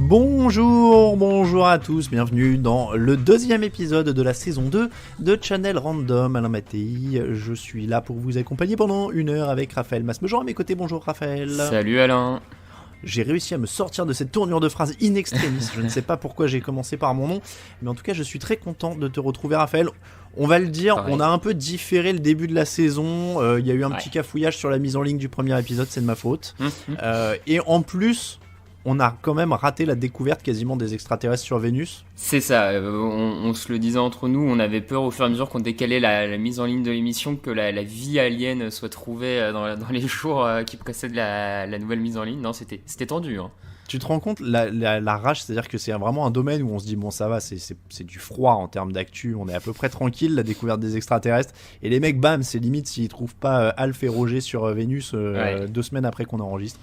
Bonjour à tous, bienvenue dans le deuxième épisode de la saison 2 de Channel Random. Alain Mattei, je suis là pour vous accompagner pendant une heure avec Raphaël Masmejean à mes côtés. Bonjour Raphaël. Salut Alain. J'ai réussi à me sortir de cette tournure de phrase in extremis, je ne sais pas pourquoi j'ai commencé par mon nom, mais en tout cas je suis très content de te retrouver Raphaël. On va le dire, Pareil. On a un peu différé le début de la saison, il y a eu un petit cafouillage sur la mise en ligne du premier épisode, c'est de ma faute. Et en plus, on a quand même raté la découverte quasiment des extraterrestres sur Vénus. C'est ça, on se le disait entre nous, on avait peur au fur et à mesure qu'on décalait la mise en ligne de l'émission que la vie alien soit trouvée dans les jours qui précèdent la nouvelle mise en ligne. Non, c'était tendu. Hein. Tu te rends compte, la rage, c'est-à-dire que c'est vraiment un domaine où on se dit, bon ça va, c'est du froid en termes d'actu, on est à peu près tranquille, la découverte des extraterrestres, et les mecs, bam, c'est limite s'ils trouvent pas Alf et Roger sur Vénus 2 semaines après qu'on enregistre.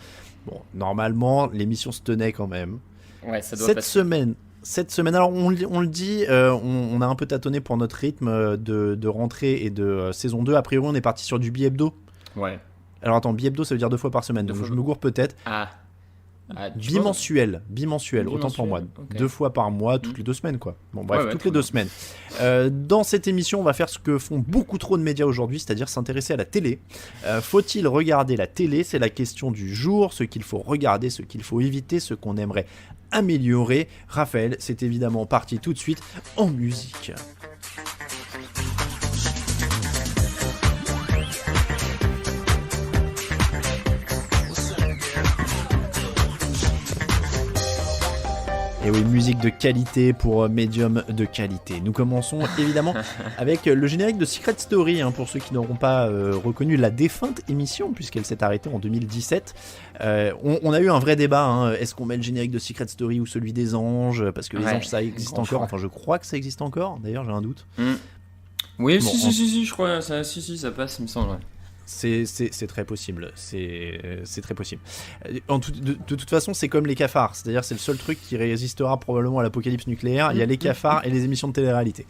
Bon, normalement, l'émission se tenait quand même. Ouais, ça doit Cette semaine, alors on le dit, on a un peu tâtonné pour notre rythme de rentrée et de saison 2. A priori, on est parti sur du bi-hebdo. Ouais. Alors attends, bi-hebdo, ça veut dire 2 fois par semaine, donc je me gourre peut-être. Bimensuel, autant pour moi. Okay. 2 fois par mois, toutes les 2 semaines, quoi. Bon, bref, toutes les 2 semaines. Dans cette émission, on va faire ce que font beaucoup trop de médias aujourd'hui, c'est-à-dire s'intéresser à la télé. Faut-il regarder la télé ? C'est la question du jour, ce qu'il faut regarder, ce qu'il faut éviter, ce qu'on aimerait améliorer. Raphaël, c'est évidemment parti tout de suite en musique. Et oui, musique de qualité pour médium de qualité. Nous commençons évidemment avec le générique de Secret Story, pour ceux qui n'auront pas reconnu la défunte émission, puisqu'elle s'est arrêtée en 2017. On a eu un vrai débat, est-ce qu'on met le générique de Secret Story ou celui des anges ? Parce que les anges, ça existe encore, enfin je crois que ça existe encore, d'ailleurs j'ai un doute. Oui, bon, si, je crois, ça passe, il me semble, ouais. C'est très possible, c'est très possible. De toute façon, c'est comme les cafards, c'est-à-dire c'est le seul truc qui résistera probablement à l'apocalypse nucléaire. Il y a les cafards et les émissions de télé-réalité.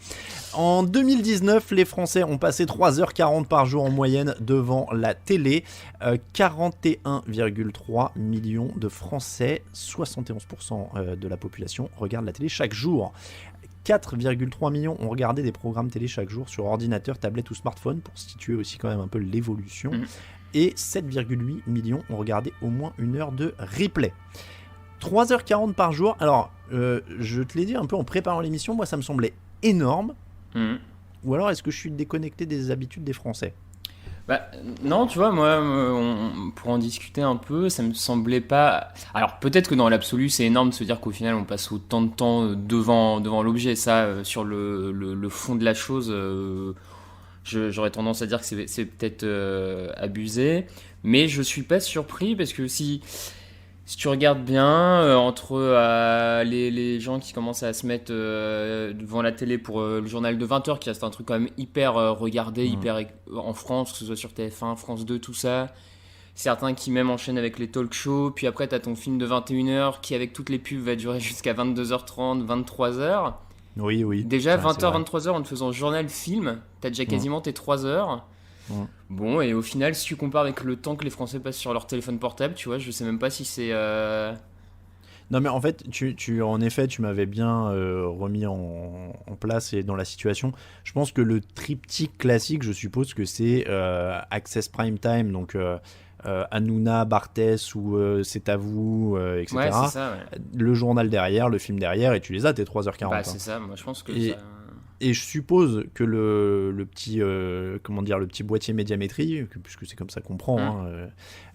En 2019, les Français ont passé 3h40 par jour en moyenne devant la télé. 41,3 millions de Français, 71% de la population regardent la télé chaque jour. 4,3 millions ont regardé des programmes télé chaque jour sur ordinateur, tablette ou smartphone, pour situer aussi quand même un peu l'évolution. Et 7,8 millions ont regardé au moins 1 heure de replay. 3h40 par jour, alors je te l'ai dit un peu en préparant l'émission, moi ça me semblait énorme. Ou alors est-ce que je suis déconnecté des habitudes des Français ? Non, tu vois, moi, pour en discuter un peu, ça me semblait pas... Alors, peut-être que dans l'absolu, c'est énorme de se dire qu'au final, on passe autant de temps devant l'objet. Ça, sur le fond de la chose, j'aurais tendance à dire que c'est peut-être abusé. Mais je suis pas surpris, parce que si tu regardes bien, entre les gens qui commencent à se mettre devant la télé pour le journal de 20h, qui reste un truc quand même hyper regardé, hyper en France, que ce soit sur TF1, France 2, tout ça. Certains qui même enchaînent avec les talk shows, puis après t'as ton film de 21h qui avec toutes les pubs va durer jusqu'à 22h30, 23h. Oui. Déjà 20h, 23h en te faisant journal film, t'as déjà quasiment tes 3 heures. Bon, et au final, si tu compares avec le temps que les Français passent sur leur téléphone portable, tu vois, je sais même pas si c'est... Non mais en fait, en effet, tu m'avais bien remis en place et dans la situation. Je pense que le triptyque classique, je suppose que c'est Access Prime Time, donc Hanouna, Barthès ou C'est à vous, etc. Ouais, c'est ça, ouais. Le journal derrière, le film derrière, et tu les as tes 3h40. Bah c'est ça, moi je pense que ça... Et je suppose que le petit boîtier médiamétrie, puisque c'est comme ça qu'on prend,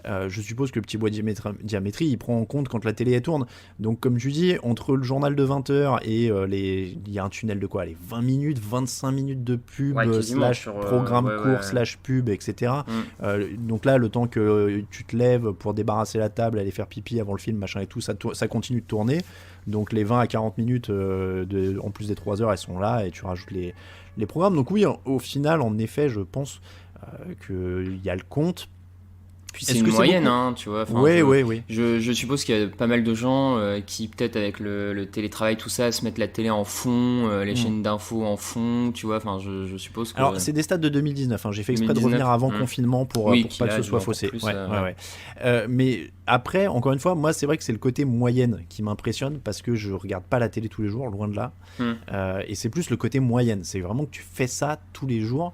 je suppose que le petit boîtier médiamétrie, il prend en compte quand la télé elle tourne. Donc comme tu dis, entre le journal de 20h et il y a un tunnel de quoi, 20 minutes, 25 minutes de pub, programme court, pub, etc. Donc là, le temps que tu te lèves pour débarrasser la table, aller faire pipi avant le film, machin et tout, ça continue de tourner. Donc les 20 à 40 minutes en plus des 3 heures, elles sont là et tu rajoutes les programmes. Donc oui, au final, en effet, je pense qu'il y a le compte. Puis c'est Est-ce une que c'est moyenne, beaucoup? hein, tu vois. Enfin, Ouais, ouais, ouais. je suppose qu'il y a pas mal de gens qui, peut-être avec le télétravail, tout ça, se mettent la télé en fond, les Hmm. chaînes d'infos en fond, tu vois. Enfin, je suppose que Alors, c'est des stats de 2019, hein. J'ai fait exprès de 2019, revenir avant confinement oui, pour pas qu'il que a ce dû soit encore faussé. plus. Ouais, ouais, Ouais. ouais. Mais après, encore une fois, moi, c'est vrai que c'est le côté moyenne qui m'impressionne parce que je regarde pas la télé tous les jours, loin de là. Hmm. Et c'est plus le côté moyenne. C'est vraiment que tu fais ça tous les jours.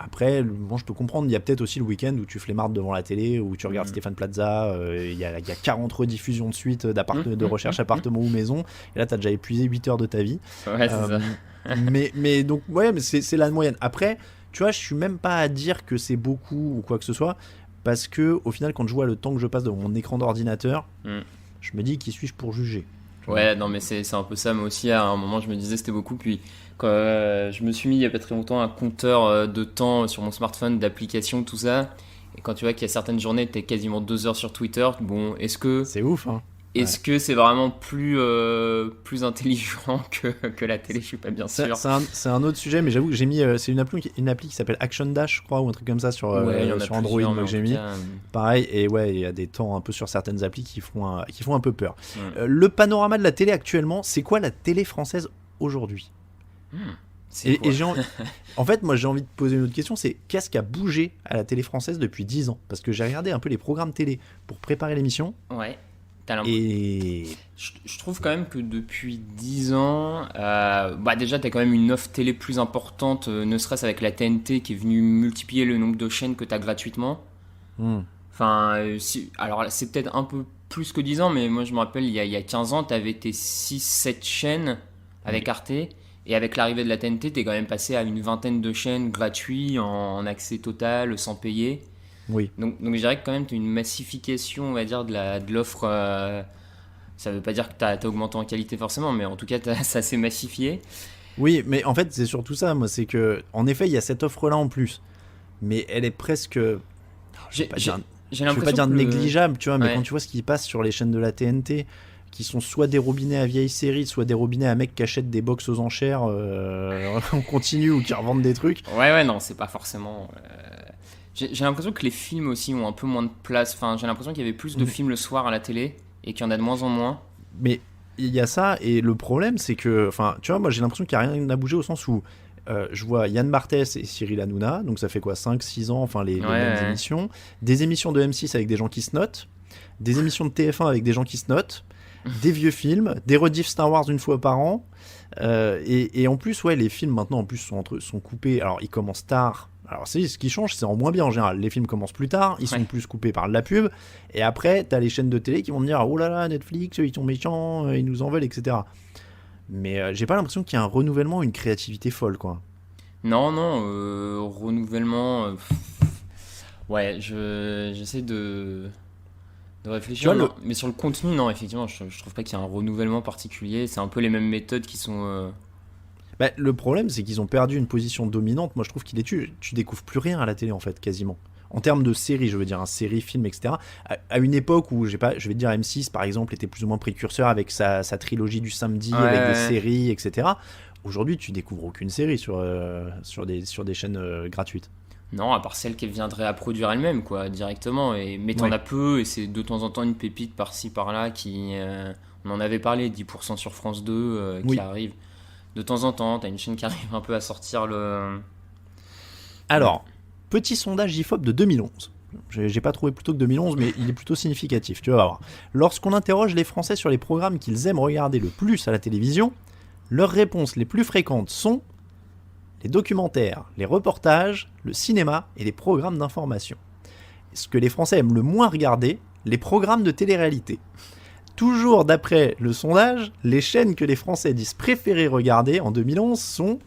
Après, bon, je peux comprendre, il y a peut-être aussi le week-end où tu flemmardes devant la télé, où tu regardes Hmm. Stéphane Plaza, il y a 40 rediffusions de suite de recherche Hmm. appartement ou maison, et là, tu as déjà épuisé 8 heures de ta vie. Ouais, c'est ça. Euh, mais donc, ouais, mais c'est la moyenne. Après, tu vois, je suis même pas à dire que c'est beaucoup ou quoi que ce soit, parce que au final, quand je vois le temps que je passe devant mon écran d'ordinateur, Hmm. je me dis qui suis-je pour juger, tu vois. Ouais, non, mais c'est un peu ça. Moi aussi, à un moment, je me disais c'était beaucoup. Puis, quand je me suis mis il y a pas très longtemps un compteur de temps sur mon smartphone, d'applications, tout ça. Et quand tu vois qu'il y a certaines journées, t'es quasiment 2 heures sur Twitter. Bon, C'est ouf, hein. Ouais. est-ce que c'est vraiment plus intelligent que la télé? Je suis pas bien sûr. C'est un autre sujet, mais j'avoue que j'ai mis. C'est une appli qui s'appelle Action Dash, je crois, ou un truc comme ça Ouais, il y en a sur Android, plusieurs, moi, mais que en j'ai tout mis. cas. Pareil, et ouais, il y a des temps un peu sur certaines applis qui font un peu peur. Hmm. Le panorama de la télé actuellement, c'est quoi la télé française aujourd'hui? Hmm. C'est quoi? Et en fait, moi j'ai envie de poser une autre question, c'est qu'est-ce qui a bougé à la télé française depuis 10 ans? Parce que j'ai regardé un peu les programmes télé pour préparer l'émission, Ouais. T'as l'impression. et Je trouve quand même que depuis 10 ans, bah déjà, tu as quand même une offre télé plus importante, ne serait-ce avec la TNT qui est venue multiplier le nombre de chaînes que tu as gratuitement. Hmm. Enfin, alors c'est peut-être un peu plus que 10 ans, mais moi je me rappelle, il y a 15 ans, tu avais tes 6-7 chaînes avec Arte. Et avec l'arrivée de la TNT, tu es quand même passé à une vingtaine de chaînes gratuites en accès total, sans payer. Oui. Donc je dirais que quand même, tu as une massification, on va dire, de l'offre. Ça veut pas dire que tu as augmenté en qualité forcément, mais en tout cas, ça s'est massifié. Oui, mais en fait, c'est surtout ça, moi, c'est que, en effet, il y a cette offre-là en plus, mais elle est presque, je vais J'ai pas j'ai- dire, j'ai je vais pas l'impression dire que négligeable, tu vois, mais Ouais. quand tu vois ce qui passe sur les chaînes de la TNT, qui sont soit des robinets à vieilles séries, soit des robinets à mecs qui achètent des box aux enchères en continu ou qui revendent des trucs. Ouais, non, c'est pas forcément. J'ai l'impression que les films aussi ont un peu moins de place. Enfin, j'ai l'impression qu'il y avait plus de Mm. films le soir à la télé et qu'il y en a de moins en moins. Mais il y a ça, et le problème, c'est que, enfin, tu vois, moi j'ai l'impression qu'il n'y a rien à bouger au sens où je vois Yann Barthès et Cyril Hanouna, donc ça fait quoi, 5 6 ans, enfin les mêmes Ouais. émissions, des émissions de M6 avec des gens qui se notent, des émissions de TF1 avec des gens qui se notent, des vieux films, des rediffs Star Wars une fois par an, et en plus, ouais, les films maintenant en plus sont coupés, alors ils commencent tard. Alors c'est ce qui change, c'est en moins bien en général. Les films commencent plus tard, ils sont Ouais. plus coupés par de la pub, et après t'as les chaînes de télé qui vont te dire oh là là Netflix ils sont méchants, ils nous en veulent, etc. Mais j'ai pas l'impression qu'il y a un renouvellement, une créativité folle, quoi. Non, renouvellement. Ouais, j'essaie de Tu réfléchir. vois, Non, mais sur le contenu, non, effectivement, je trouve pas qu'il y a un renouvellement particulier. C'est un peu les mêmes méthodes qui sont. bah, le problème c'est qu'ils ont perdu une position dominante. Moi je trouve qu'il est tu découvres plus rien à la télé en fait, quasiment. En termes de séries, je veux dire, séries, films, etc. À une époque où, j'ai pas, je vais te dire, M6 par exemple était plus ou moins précurseur avec sa trilogie du samedi, Ouais, avec des ouais. séries, etc. Aujourd'hui, tu découvres aucune série sur des chaînes gratuites. Non, à part celle qu'elle viendrait à produire elle-même, quoi, directement. Mais t'en Ouais. as peu, et c'est de temps en temps une pépite par-ci, par-là qui. On en avait parlé, 10% sur France 2 qui Oui. arrive de temps en temps. T'as une chaîne qui arrive un peu à sortir le. Alors, petit sondage IFOP de 2011. J'ai pas trouvé plutôt que 2011, mais il est plutôt significatif, tu vas voir. Lorsqu'on interroge les Français sur les programmes qu'ils aiment regarder le plus à la télévision, leurs réponses les plus fréquentes sont les documentaires, les reportages, le cinéma et les programmes d'information. Ce que les Français aiment le moins regarder, les programmes de télé-réalité. Toujours d'après le sondage, les chaînes que les Français disent préférer regarder en 2011 sont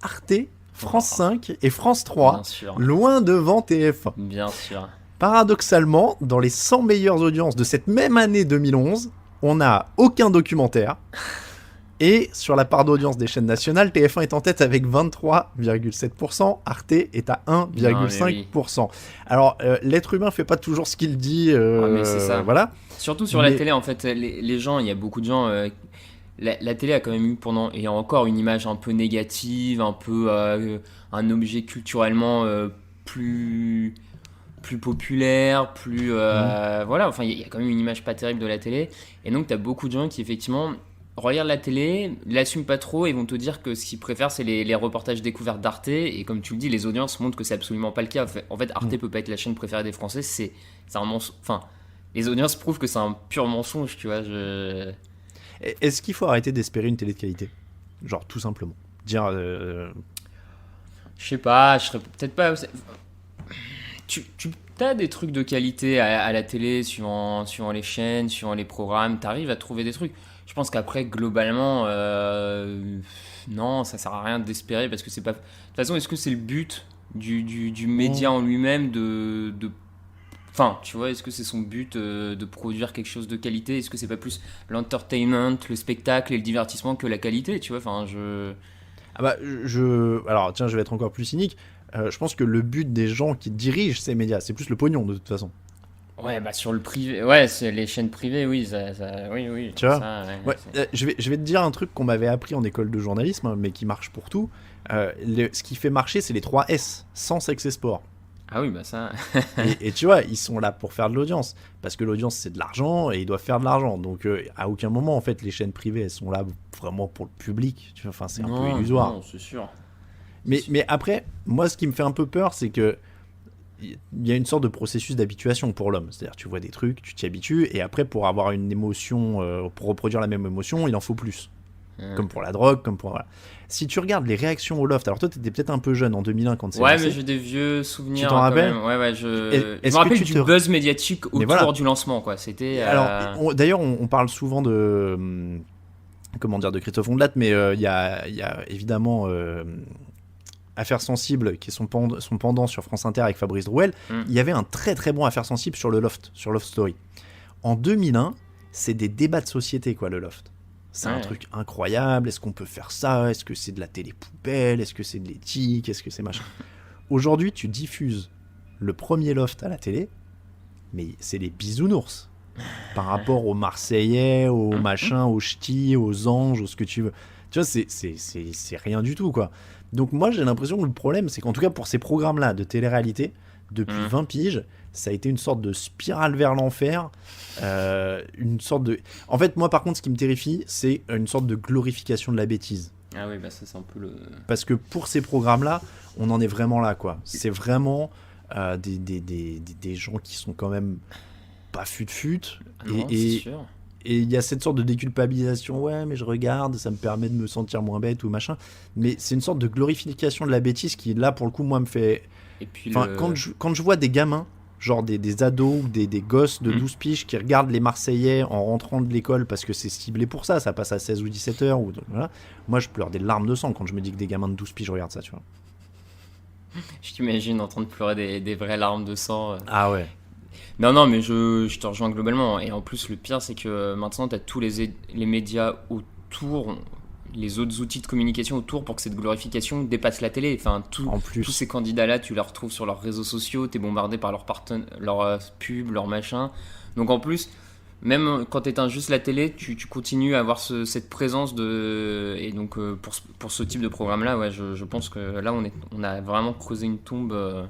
Arte, France 5 et France 3, Bien sûr. loin devant TF1. Bien sûr. Paradoxalement, dans les 100 meilleures audiences de cette même année 2011, on n'a aucun documentaire. Et sur la part d'audience des chaînes nationales, TF1 est en tête avec 23,7%, Arte est à 1,5%. Alors, l'être humain fait pas toujours ce qu'il dit, Mais c'est ça. voilà. Surtout sur la télé, en fait, les gens, il y a beaucoup de gens. La télé a quand même eu pendant. Et encore une image un peu négative, un peu un objet culturellement plus. plus populaire, plus voilà, enfin il y a quand même une image pas terrible de la télé, et donc t'as beaucoup de gens qui effectivement regardent la télé, l'assument pas trop et vont te dire que ce qu'ils préfèrent c'est les reportages découvertes d'Arte, et comme tu le dis, les audiences montrent que c'est absolument pas le cas. En fait, Arte peut pas être la chaîne préférée des Français, c'est un mensonge. Enfin, les audiences prouvent que c'est un pur mensonge, tu vois. Est-ce qu'il faut arrêter d'espérer une télé de qualité? Genre, tout simplement. Dire. Je sais pas, je serais peut-être pas. Tu as des trucs de qualité à la télé, suivant les chaînes, suivant les programmes, t'arrives à trouver des trucs. Je pense qu'après, globalement, non, ça sert à rien d'espérer, parce que c'est pas. De toute façon, est-ce que c'est le but du média en lui-même Enfin, tu vois, est-ce que c'est son but de produire quelque chose de qualité? Est-ce que c'est pas plus l'entertainment, le spectacle et le divertissement que la qualité, tu vois? Enfin, Ah bah, alors, tiens, je vais être encore plus cynique. Je pense que le but des gens qui dirigent ces médias, c'est plus le pognon, de toute façon. Ouais, bah sur le privé, ouais, c'est les chaînes privées, oui, oui, Tu vois? ça, Ouais, c'est- je vais te dire un truc qu'on m'avait appris en école de journalisme, hein, mais qui marche pour tout. Ce qui fait marcher, c'est les 3 S, sans sexe et sport. Ah oui, bah ça. Et tu vois, ils sont là pour faire de l'audience. Parce que l'audience, c'est de l'argent et ils doivent faire de l'argent. Donc, à aucun moment, en fait, les chaînes privées, elles sont là vraiment pour le public. Tu vois, enfin, c'est un peu illusoire. Non, c'est sûr. Mais après, moi, ce qui me fait un peu peur, c'est que il y a une sorte de processus d'habituation pour l'homme. C'est-à-dire, tu vois des trucs, tu t'y habitues, et après, pour avoir une émotion, pour reproduire la même émotion, il en faut plus. Comme pour la drogue, comme pour. Voilà. Si tu regardes les réactions au Loft, alors toi, t'étais peut-être un peu jeune en 2001 quand c'est Ouais, lancé. mais j'ai des vieux souvenirs Tu t'en quand rappelles? même. Ouais, je Est-ce me que rappelle tu du te- buzz médiatique Mais autour voilà. du lancement, quoi. C'était. Alors, d'ailleurs, on parle souvent de. Comment dire, de Christophe Ondelat, mais il y a évidemment Affaires sensibles, qui est son pendant sur France Inter avec Fabrice Drouel. Il y avait un très très bon Affaires sensibles sur le Loft, sur Loft Story. En 2001, c'est des débats de société, quoi, le Loft. C'est un truc incroyable. Est-ce qu'on peut faire ça? Est-ce que c'est de la télé poubelle? Est-ce que c'est de l'éthique? Est-ce que c'est machin? Aujourd'hui, tu diffuses le premier Loft à la télé, mais c'est les bisounours par rapport aux Marseillais, aux machins, aux ch'tis, aux anges, aux ce que tu veux. Tu vois, c'est rien du tout, quoi. Donc moi, j'ai l'impression que le problème, c'est qu'en tout cas pour ces programmes-là de télé-réalité, depuis 20 piges, ça a été une sorte de spirale vers l'enfer. Une sorte de... En fait, moi, par contre, ce qui me terrifie, c'est une sorte de glorification de la bêtise. Ah oui, bah ça, c'est un peu le. Parce que pour ces programmes-là, on en est vraiment là, quoi. C'est vraiment des gens qui sont quand même pas fut-fut. Non, c'est sûr. Et il y a cette sorte de déculpabilisation, ouais, mais je regarde, ça me permet de me sentir moins bête ou machin. Mais c'est une sorte de glorification de la bêtise qui, là, pour le coup, moi, me fait... Et puis Enfin, quand je vois des gamins, genre des ados ou des gosses de 12 piges qui regardent les Marseillais en rentrant de l'école parce que c'est ciblé pour ça passe à 16 ou 17 heures, voilà. Moi, je pleure des larmes de sang quand je me dis que des gamins de 12 piges regardent ça, tu vois. Je t'imagine en train de pleurer des vraies larmes de sang. Ah ouais. Non, mais je te rejoins globalement. Et en plus, le pire, c'est que maintenant, tu as tous les médias autour, les autres outils de communication autour pour que cette glorification dépasse la télé. Enfin, En plus. tous ces candidats-là, tu les retrouves sur leurs réseaux sociaux, tu es bombardé par leurs pubs, leurs machins. Donc en plus, même quand tu éteins juste la télé, tu continues à avoir cette présence de... Et donc pour ce type de programme-là, ouais, je pense que là, on a vraiment creusé une tombe...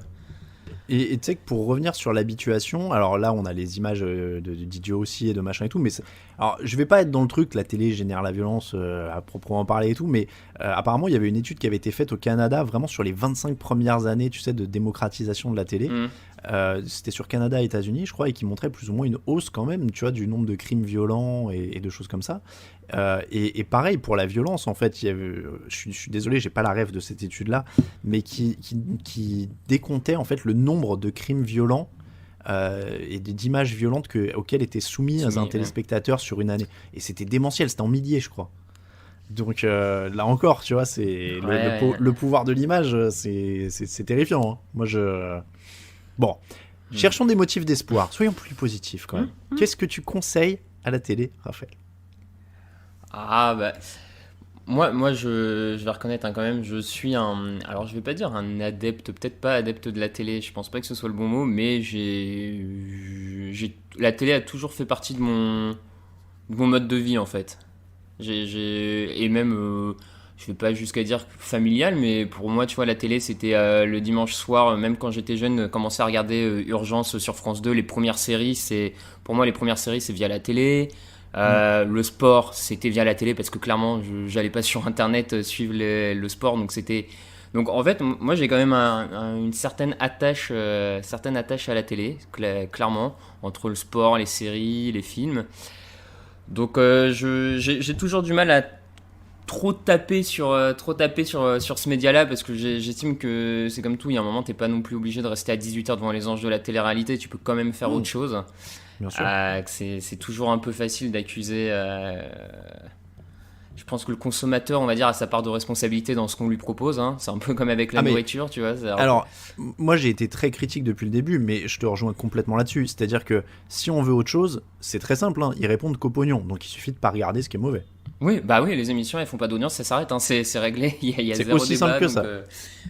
Et tu sais que pour revenir sur l'habituation, alors là on a les images d'idiots aussi et de machin et tout, mais alors je vais pas être dans le truc, la télé génère la violence à proprement parler et tout, mais apparemment il y avait une étude qui avait été faite au Canada vraiment sur les 25 premières années, tu sais, de démocratisation de la télé. C'était sur Canada et États-Unis, je crois, et qui montrait plus ou moins une hausse quand même, tu vois, du nombre de crimes violents et de choses comme ça. Et pareil pour la violence, en fait, il y avait, je suis désolé, j'ai pas la ref de cette étude-là, mais qui décomptait en fait le nombre de crimes violents et d'images violentes auxquelles était soumis un téléspectateur sur une année. Et c'était démentiel, c'était en milliers, je crois. Donc là encore, tu vois, c'est le pouvoir de l'image, c'est terrifiant. Hein. Moi, bon, cherchons des motifs d'espoir. Soyons plus positifs quand même. Qu'est-ce que tu conseilles à la télé, Raphaël? Ah bah moi je vais reconnaître hein, quand même, je suis alors je vais pas dire un adepte, peut-être pas adepte de la télé, je pense pas que ce soit le bon mot, mais la télé a toujours fait partie de mon mode de vie en fait. Et même je vais pas jusqu'à dire familial, mais pour moi, tu vois, la télé, c'était le dimanche soir, même quand j'étais jeune, commencer à regarder Urgence sur France 2, les premières séries, pour moi, les premières séries, c'est via la télé. Le sport, c'était via la télé parce que clairement, j'allais pas sur Internet suivre le sport, donc en fait, moi j'ai quand même une certaine attache à la télé, clairement, entre le sport, les séries, les films. Donc j'ai toujours du mal à trop taper sur ce média-là parce que j'estime que c'est comme tout, il y a un moment, t'es pas non plus obligé de rester à 18h devant les anges de la télé-réalité, tu peux quand même faire autre chose. Bien sûr. Que c'est toujours un peu facile d'accuser. Je pense que le consommateur, on va dire, a sa part de responsabilité dans ce qu'on lui propose. Hein. C'est un peu comme avec la nourriture, tu vois. Alors, moi j'ai été très critique depuis le début, mais je te rejoins complètement là-dessus. C'est-à-dire que si on veut autre chose, c'est très simple, hein. Ils répondent qu'au pognon, donc il suffit de pas regarder ce qui est mauvais. Oui, les émissions, elles font pas d'audience, ça s'arrête, hein. C'est réglé, il y a c'est zéro aussi débat. simple que ça.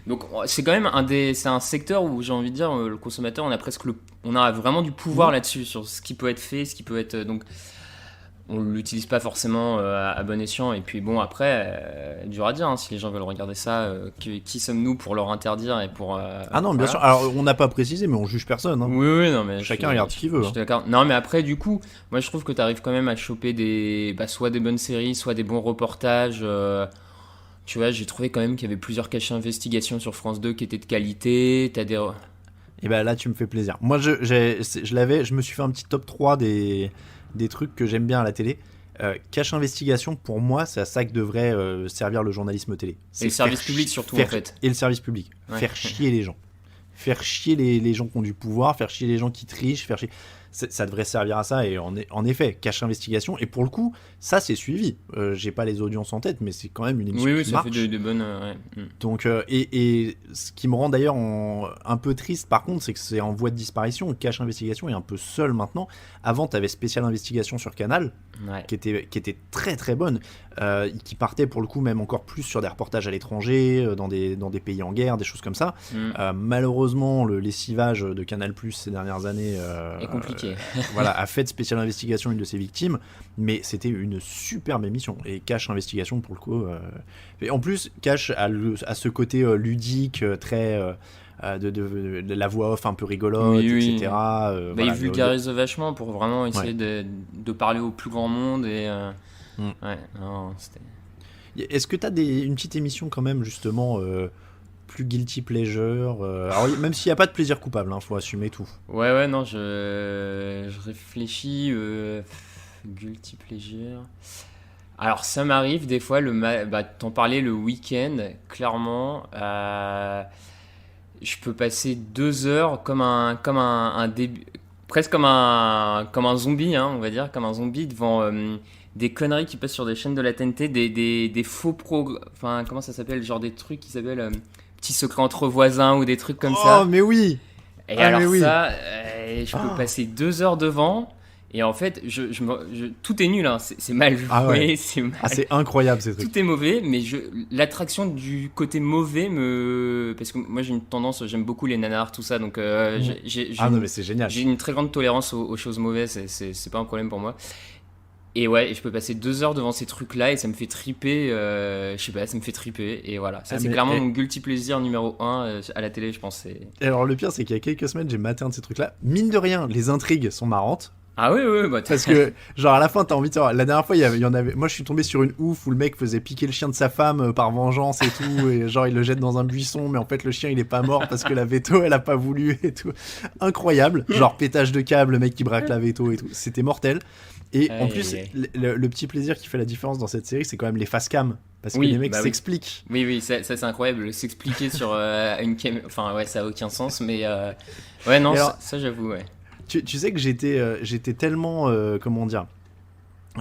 Donc c'est quand même c'est un secteur où j'ai envie de dire, le consommateur, on a vraiment du pouvoir là-dessus, sur ce qui peut être fait, ce qui peut être... donc, on l'utilise pas forcément à bon escient, et puis bon, après, dur à dire, hein, si les gens veulent regarder ça, qui sommes-nous pour leur interdire et pour... Ah non, bien sûr, alors on n'a pas précisé, mais on juge personne. Hein. Oui, non, mais chacun regarde ce qu'il veut. Je suis d'accord. Non, mais après, du coup, moi je trouve que tu arrives quand même à choper soit des bonnes séries, soit des bons reportages. Tu vois, j'ai trouvé quand même qu'il y avait plusieurs cachets investigations sur France 2 qui étaient de qualité. T'as des... Et ben là, tu me fais plaisir. Moi, je me suis fait un petit top 3 des trucs que j'aime bien à la télé. Cache investigation, pour moi, c'est à ça que devrait servir le journalisme télé. Et le service public surtout, en fait. Et le service public. Ouais. Faire chier les gens. Faire chier les gens qui ont du pouvoir, faire chier les gens qui trichent, faire chier... Ça devrait servir à ça, et en effet, cache investigation, et pour le coup, ça c'est suivi. J'ai pas les audiences en tête, mais c'est quand même une émission qui marche. Oui, ça fait de bonnes... Donc, et ce qui me rend d'ailleurs un peu triste, par contre, c'est que c'est en voie de disparition. Cache investigation est un peu seul maintenant. Avant, t'avais Spécial Investigation sur Canal, qui était très très bonne, qui partait pour le coup même encore plus sur des reportages à l'étranger, dans des pays en guerre, des choses comme ça. Malheureusement, le lessivage de Canal+ ces dernières années est compliqué. Voilà, a fait de Spécial Investigation une de ses victimes, mais c'était une superbe émission. Et Cache Investigation, pour le coup, et en plus Cache a ce côté ludique, très de la voix off un peu rigolote, etc. Voilà, il vulgarise vachement pour vraiment essayer de parler au plus grand monde, et Est-ce que t'as une petite émission quand même, justement, plus guilty pleasure, alors même s'il n'y a pas de plaisir coupable, faut assumer tout. Non, je réfléchis. Guilty pleasure. Alors ça m'arrive des fois, t'en parlais, le week-end, clairement, je peux passer 2 heures comme un début, presque comme un zombie, hein, on va dire, comme un zombie devant des conneries qui passent sur des chaînes de la TNT, des faux enfin comment ça s'appelle, genre des trucs qui s'appellent petits secrets entre voisins ou des trucs comme ça. Oh mais oui. Et ça, je peux passer 2 heures devant. Et en fait, tout est nul, hein. C'est mal joué, c'est mal. C'est incroyable ces trucs. Tout est mauvais, mais l'attraction du côté mauvais parce que moi j'ai une tendance, j'aime beaucoup les nanars, tout ça, donc non mais c'est génial. J'ai une très grande tolérance aux choses mauvaises, c'est pas un problème pour moi. Et je peux passer 2 heures devant ces trucs-là et ça me fait triper, je sais pas, ça me fait triper, et voilà. Ça, c'est clairement mon guilty plaisir numéro 1 à la télé, je pense. Et alors le pire, c'est qu'il y a quelques semaines, j'ai maté un de ces trucs-là. Mine de rien, les intrigues sont marrantes. Ah oui, parce que genre à la fin t'as envie de savoir. La dernière fois il y en avait, moi je suis tombé sur une ouf où le mec faisait piquer le chien de sa femme par vengeance et tout, et genre il le jette dans un buisson, mais en fait le chien il est pas mort parce que la veto elle a pas voulu et tout. Incroyable, genre pétage de câble, le mec qui braque la veto et tout, c'était mortel. Et en plus le petit plaisir qui fait la différence dans cette série, c'est quand même les face cam, parce que les mecs s'expliquent. Oui, ça c'est incroyable, s'expliquer sur une cam, enfin ça a aucun sens, mais non, alors, ça j'avoue, Tu sais que j'étais tellement, comment dire,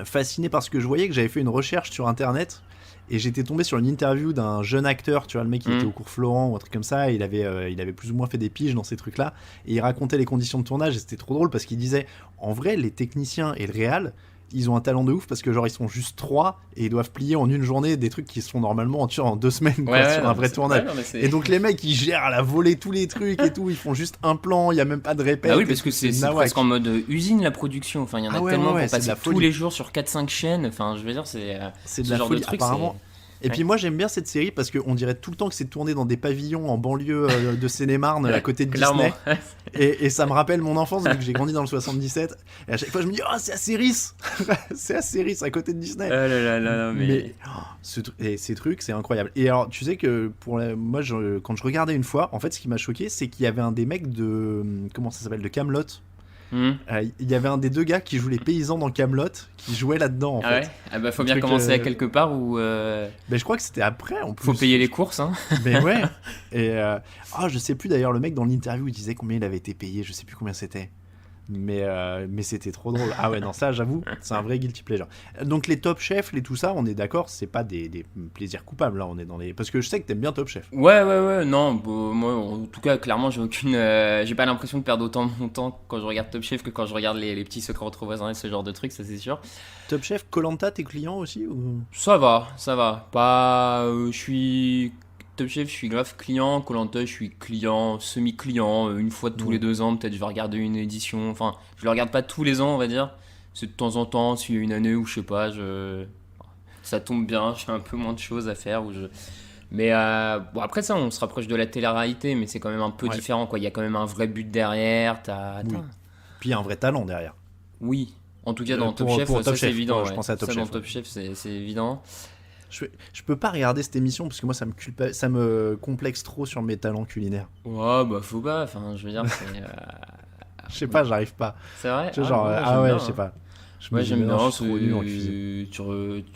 fasciné par ce que je voyais, que j'avais fait une recherche sur internet et j'étais tombé sur une interview d'un jeune acteur, tu vois, le mec qui était au cours Florent ou un truc comme ça, et il avait plus ou moins fait des piges dans ces trucs là, et il racontait les conditions de tournage, et c'était trop drôle parce qu'il disait, en vrai les techniciens et le réal, ils ont un talent de ouf parce que genre ils sont juste 3 et ils doivent plier en une journée des trucs qui se font normalement en 2 semaines sur un vrai tournage. Et donc les mecs ils gèrent à la volée tous les trucs et tout, ils font juste un plan, il y a même pas de répète. Ah oui, parce que c'est presque en mode usine la production, il y en a tellement qu'on passe tous les jours sur 4-5 chaînes, je veux dire c'est de la folie. Truc, apparemment. Et puis moi j'aime bien cette série parce qu'on dirait tout le temps que c'est tourné dans des pavillons en banlieue de Seine-et-Marne à côté de Disney. Et ça me rappelle mon enfance vu que j'ai grandi dans le 77. Et à chaque fois je me dis c'est à Céris. C'est à Céris à côté de Disney. Mais... ces trucs c'est incroyable. Et alors tu sais que moi quand je regardais une fois, en fait ce qui m'a choqué c'est qu'il y avait un des mecs de comment ça s'appelle, de Kaamelott. Il y avait un des deux gars qui joue les paysans dans Kaamelott qui jouait là-dedans en fait. Ouais. Ah bah faut bien commencer à quelque part où. Ben je crois que c'était après en plus. Faut payer les courses hein. Mais ouais. Et je sais plus d'ailleurs, le mec dans l'interview il disait combien il avait été payé, je sais plus combien c'était. Mais c'était trop drôle. Ah ouais non, ça j'avoue c'est un vrai guilty pleasure. Donc les Top Chef, les tout ça, on est d'accord, c'est pas des plaisirs coupables là, on est dans les, parce que je sais que t'aimes bien Top Chef. Ouais non moi en tout cas clairement j'ai pas l'impression de perdre autant de mon temps quand je regarde Top Chef que quand je regarde les petits secrets entre voisins et ce genre de trucs, ça c'est sûr. Top Chef, Koh-Lanta, t'es client aussi ou... Ça va pas je suis Top Chef, je suis grave client. Koh-Lanta, je suis client, semi-client. Une fois tous les 2 ans, peut-être je vais regarder une édition. Enfin, je le regarde pas tous les ans, on va dire. C'est de temps en temps, s'il y a une année où je sais pas, ça tombe bien, j'ai un peu moins de choses à faire. Mais après ça, on se rapproche de la télé-réalité, mais c'est quand même un peu différent, quoi. Il y a quand même un vrai but derrière. Oui. Puis il y a un vrai talent derrière. Oui, en tout cas dans Top Chef, pour ça Top c'est Chef, évident. je pensais à Top Chef. Dans Top Chef, c'est évident. Je peux pas regarder cette émission parce que moi ça me complexe trop sur mes talents culinaires. Ouais, bah faut pas, enfin je veux dire, c'est. Je sais pas, j'arrive pas. C'est vrai. Je sais pas. Moi j'aime bien, tu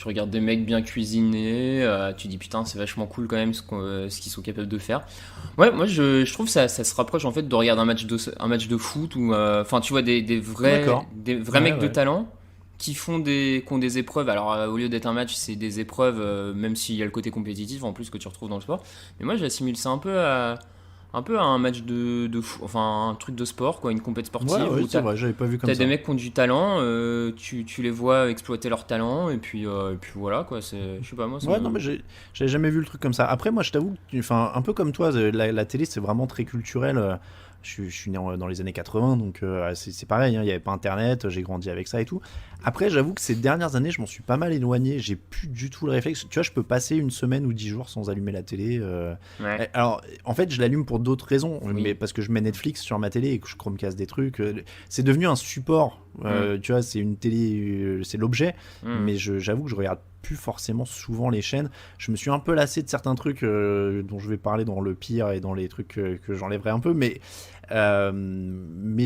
regardes des mecs bien cuisinés, tu dis putain c'est vachement cool quand même ce qu'ils sont capables de faire. Ouais, moi je trouve ça se rapproche en fait de regarder un match de foot ou enfin tu vois des vrais mecs de talent qui ont des épreuves. Alors au lieu d'être un match, c'est des épreuves, même s'il y a le côté compétitif en plus que tu retrouves dans le sport. Mais moi j'assimile ça un peu à un match de foot, enfin un truc de sport, quoi, une compétition sportive. Ouais, c'est vrai, j'avais pas vu comme ça. T'as des mecs qui ont du talent, tu les vois exploiter leur talent, et puis voilà, quoi. Je sais pas moi. Non, mais j'avais jamais vu le truc comme ça. Après, moi, je t'avoue, un peu comme toi, la télé, c'est vraiment très culturel. Je suis né dans les années 80, donc c'est pareil, il n'y avait pas internet, j'ai grandi avec ça et tout. Après, j'avoue que ces dernières années, je m'en suis pas mal éloigné, j'ai plus du tout le réflexe. Tu vois, je peux passer une semaine ou 10 jours sans allumer la télé. Ouais. Alors, en fait, je l'allume pour d'autres raisons, Oui. mais parce que je mets Netflix sur ma télé et que je Chromecast des trucs. C'est devenu un support, tu vois, c'est une télé, c'est l'objet, mais j'avoue que je regarde plus forcément souvent les chaînes. Je me suis un peu lassé de certains trucs dont je vais parler dans le pire et dans les trucs que j'enlèverai un peu, mais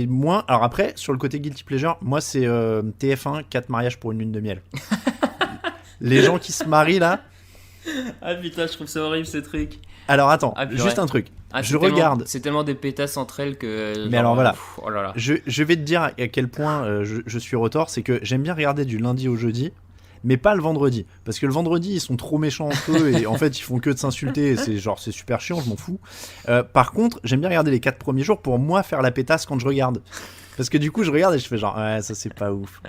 moins. Alors après, sur le côté guilty pleasure, moi c'est TF1 4 mariages pour une lune de miel. Les gens qui se marient là. Ah putain, je trouve ça horrible ces trucs. Alors attends, juste un truc. Je regarde. C'est tellement des pétasses entre elles que. Genre, mais alors voilà. Oh là là. Je vais te dire à quel point je suis retors, c'est que j'aime bien regarder du lundi au jeudi. Mais pas le vendredi, parce que le vendredi ils sont trop méchants entre eux et en fait ils font que de s'insulter et c'est super chiant, je m'en fous. Par contre j'aime bien regarder les 4 premiers jours pour moi faire la pétasse quand je regarde, parce que du coup je regarde et je fais genre ouais ça c'est pas ouf,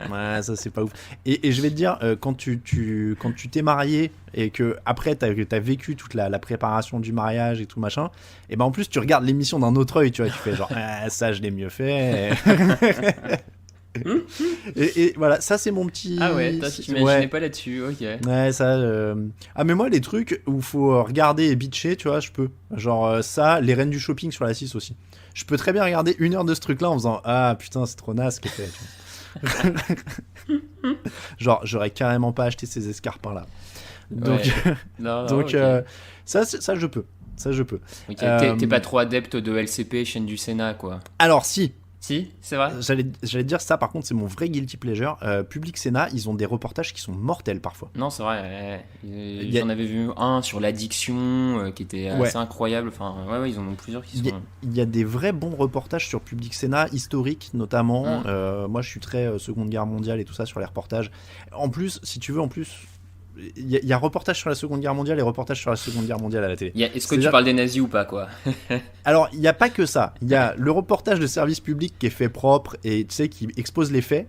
et je vais te dire quand tu t'es marié et que après t'as vécu toute la préparation du mariage et tout machin, et ben en plus tu regardes l'émission d'un autre œil, tu vois, tu fais genre ça je l'ai mieux fait. Et voilà, ça c'est mon petit. Ah ouais, tu m'imaginais pas là-dessus, ok. Ouais, ça. Ah, mais moi, les trucs où faut regarder et bitcher, tu vois, je peux. Genre, ça, les reines du shopping sur la 6 aussi. Je peux très bien regarder 1 heure de ce truc-là en faisant ah putain, c'est trop naze ce qu'il fait. Genre, j'aurais carrément pas acheté ces escarpins-là. Donc, okay. Ça, je peux. Ça, je peux. Okay. T'es pas trop adepte de LCP, chaîne du Sénat, quoi. Alors, si. Si, c'est vrai. J'allais te dire ça, par contre, c'est mon vrai guilty pleasure. Public Sénat, ils ont des reportages qui sont mortels parfois. Non, c'est vrai. J'en avais vu un sur l'addiction qui était assez incroyable. Enfin, ouais, ils en ont plusieurs qui sont. Il y a des vrais bons reportages sur Public Sénat, historiques notamment. Moi, je suis très Seconde Guerre mondiale et tout ça sur les reportages. En plus, si tu veux, il y a reportage sur la Seconde Guerre mondiale et reportage sur la Seconde Guerre mondiale à la télé. Est-ce que tu parles des nazis ou pas, quoi? Alors, il n'y a pas que ça. Il y a le reportage de service public qui est fait propre et tu sais, qui expose les faits.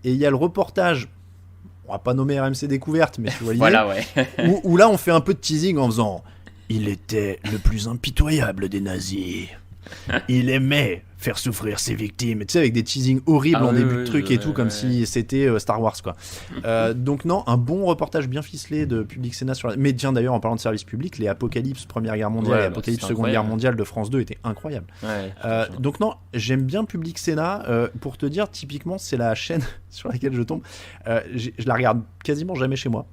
Et il y a le reportage, on va pas nommer RMC Découverte, mais tu vois l'idée. Voilà, ouais. où là, on fait un peu de teasing en faisant il était le plus impitoyable des nazis. Il aimait faire souffrir ses victimes, tu sais, avec des teasings horribles en début de truc et tout, comme si c'était Star Wars, quoi. Donc non, un bon reportage bien ficelé de Public Sénat sur mais tiens, d'ailleurs, en parlant de service public, les Apocalypse Première Guerre mondiale et Apocalypse Seconde Guerre mondiale de France 2 étaient incroyables. Donc non, j'aime bien Public Sénat. Pour te dire, typiquement, c'est la chaîne sur laquelle je tombe. Je la regarde quasiment jamais chez moi.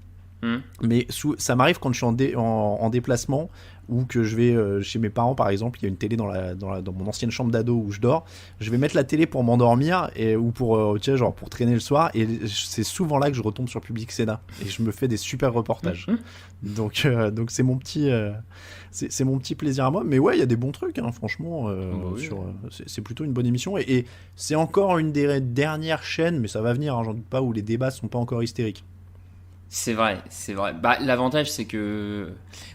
Mais ça m'arrive quand je suis en déplacement ou que je vais chez mes parents, par exemple. Il y a une télé dans mon ancienne chambre d'ado où je dors. Je vais mettre la télé pour m'endormir ou pour tu sais, genre pour traîner le soir, et c'est souvent là que je retombe sur Public Sénat et je me fais des super reportages. Donc c'est mon petit c'est mon petit plaisir à moi. Mais ouais, il y a des bons trucs, hein, franchement. C'est plutôt une bonne émission, et c'est encore une des dernières chaînes, mais ça va venir, hein, j'en doute pas, où les débats sont pas encore hystériques. C'est vrai. Bah, l'avantage, c'est que...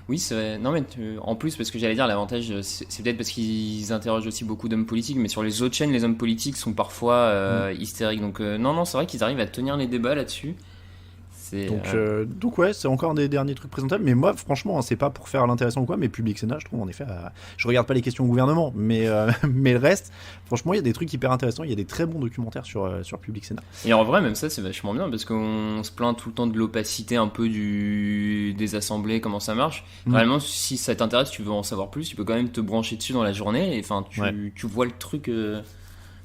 Oui, c'est vrai. Non, mais en plus, parce que j'allais dire, l'avantage, c'est peut-être parce qu'ils interrogent aussi beaucoup d'hommes politiques, mais sur les autres chaînes, les hommes politiques sont parfois hystériques. Donc, non, c'est vrai qu'ils arrivent à tenir les débats là-dessus. Donc ouais, c'est encore un des derniers trucs présentables. Mais moi, franchement, hein, c'est pas pour faire l'intéressant ou quoi, mais Public Sénat, je trouve, en effet, je regarde pas les questions au gouvernement, mais le reste, franchement, il y a des trucs hyper intéressants. Il y a des très bons documentaires sur Public Sénat. Et en vrai, même ça, c'est vachement bien, parce qu'on se plaint tout le temps de l'opacité un peu des assemblées, comment ça marche. Réellement, si ça t'intéresse, tu veux en savoir plus, tu peux quand même te brancher dessus dans la journée, et enfin, tu vois le truc.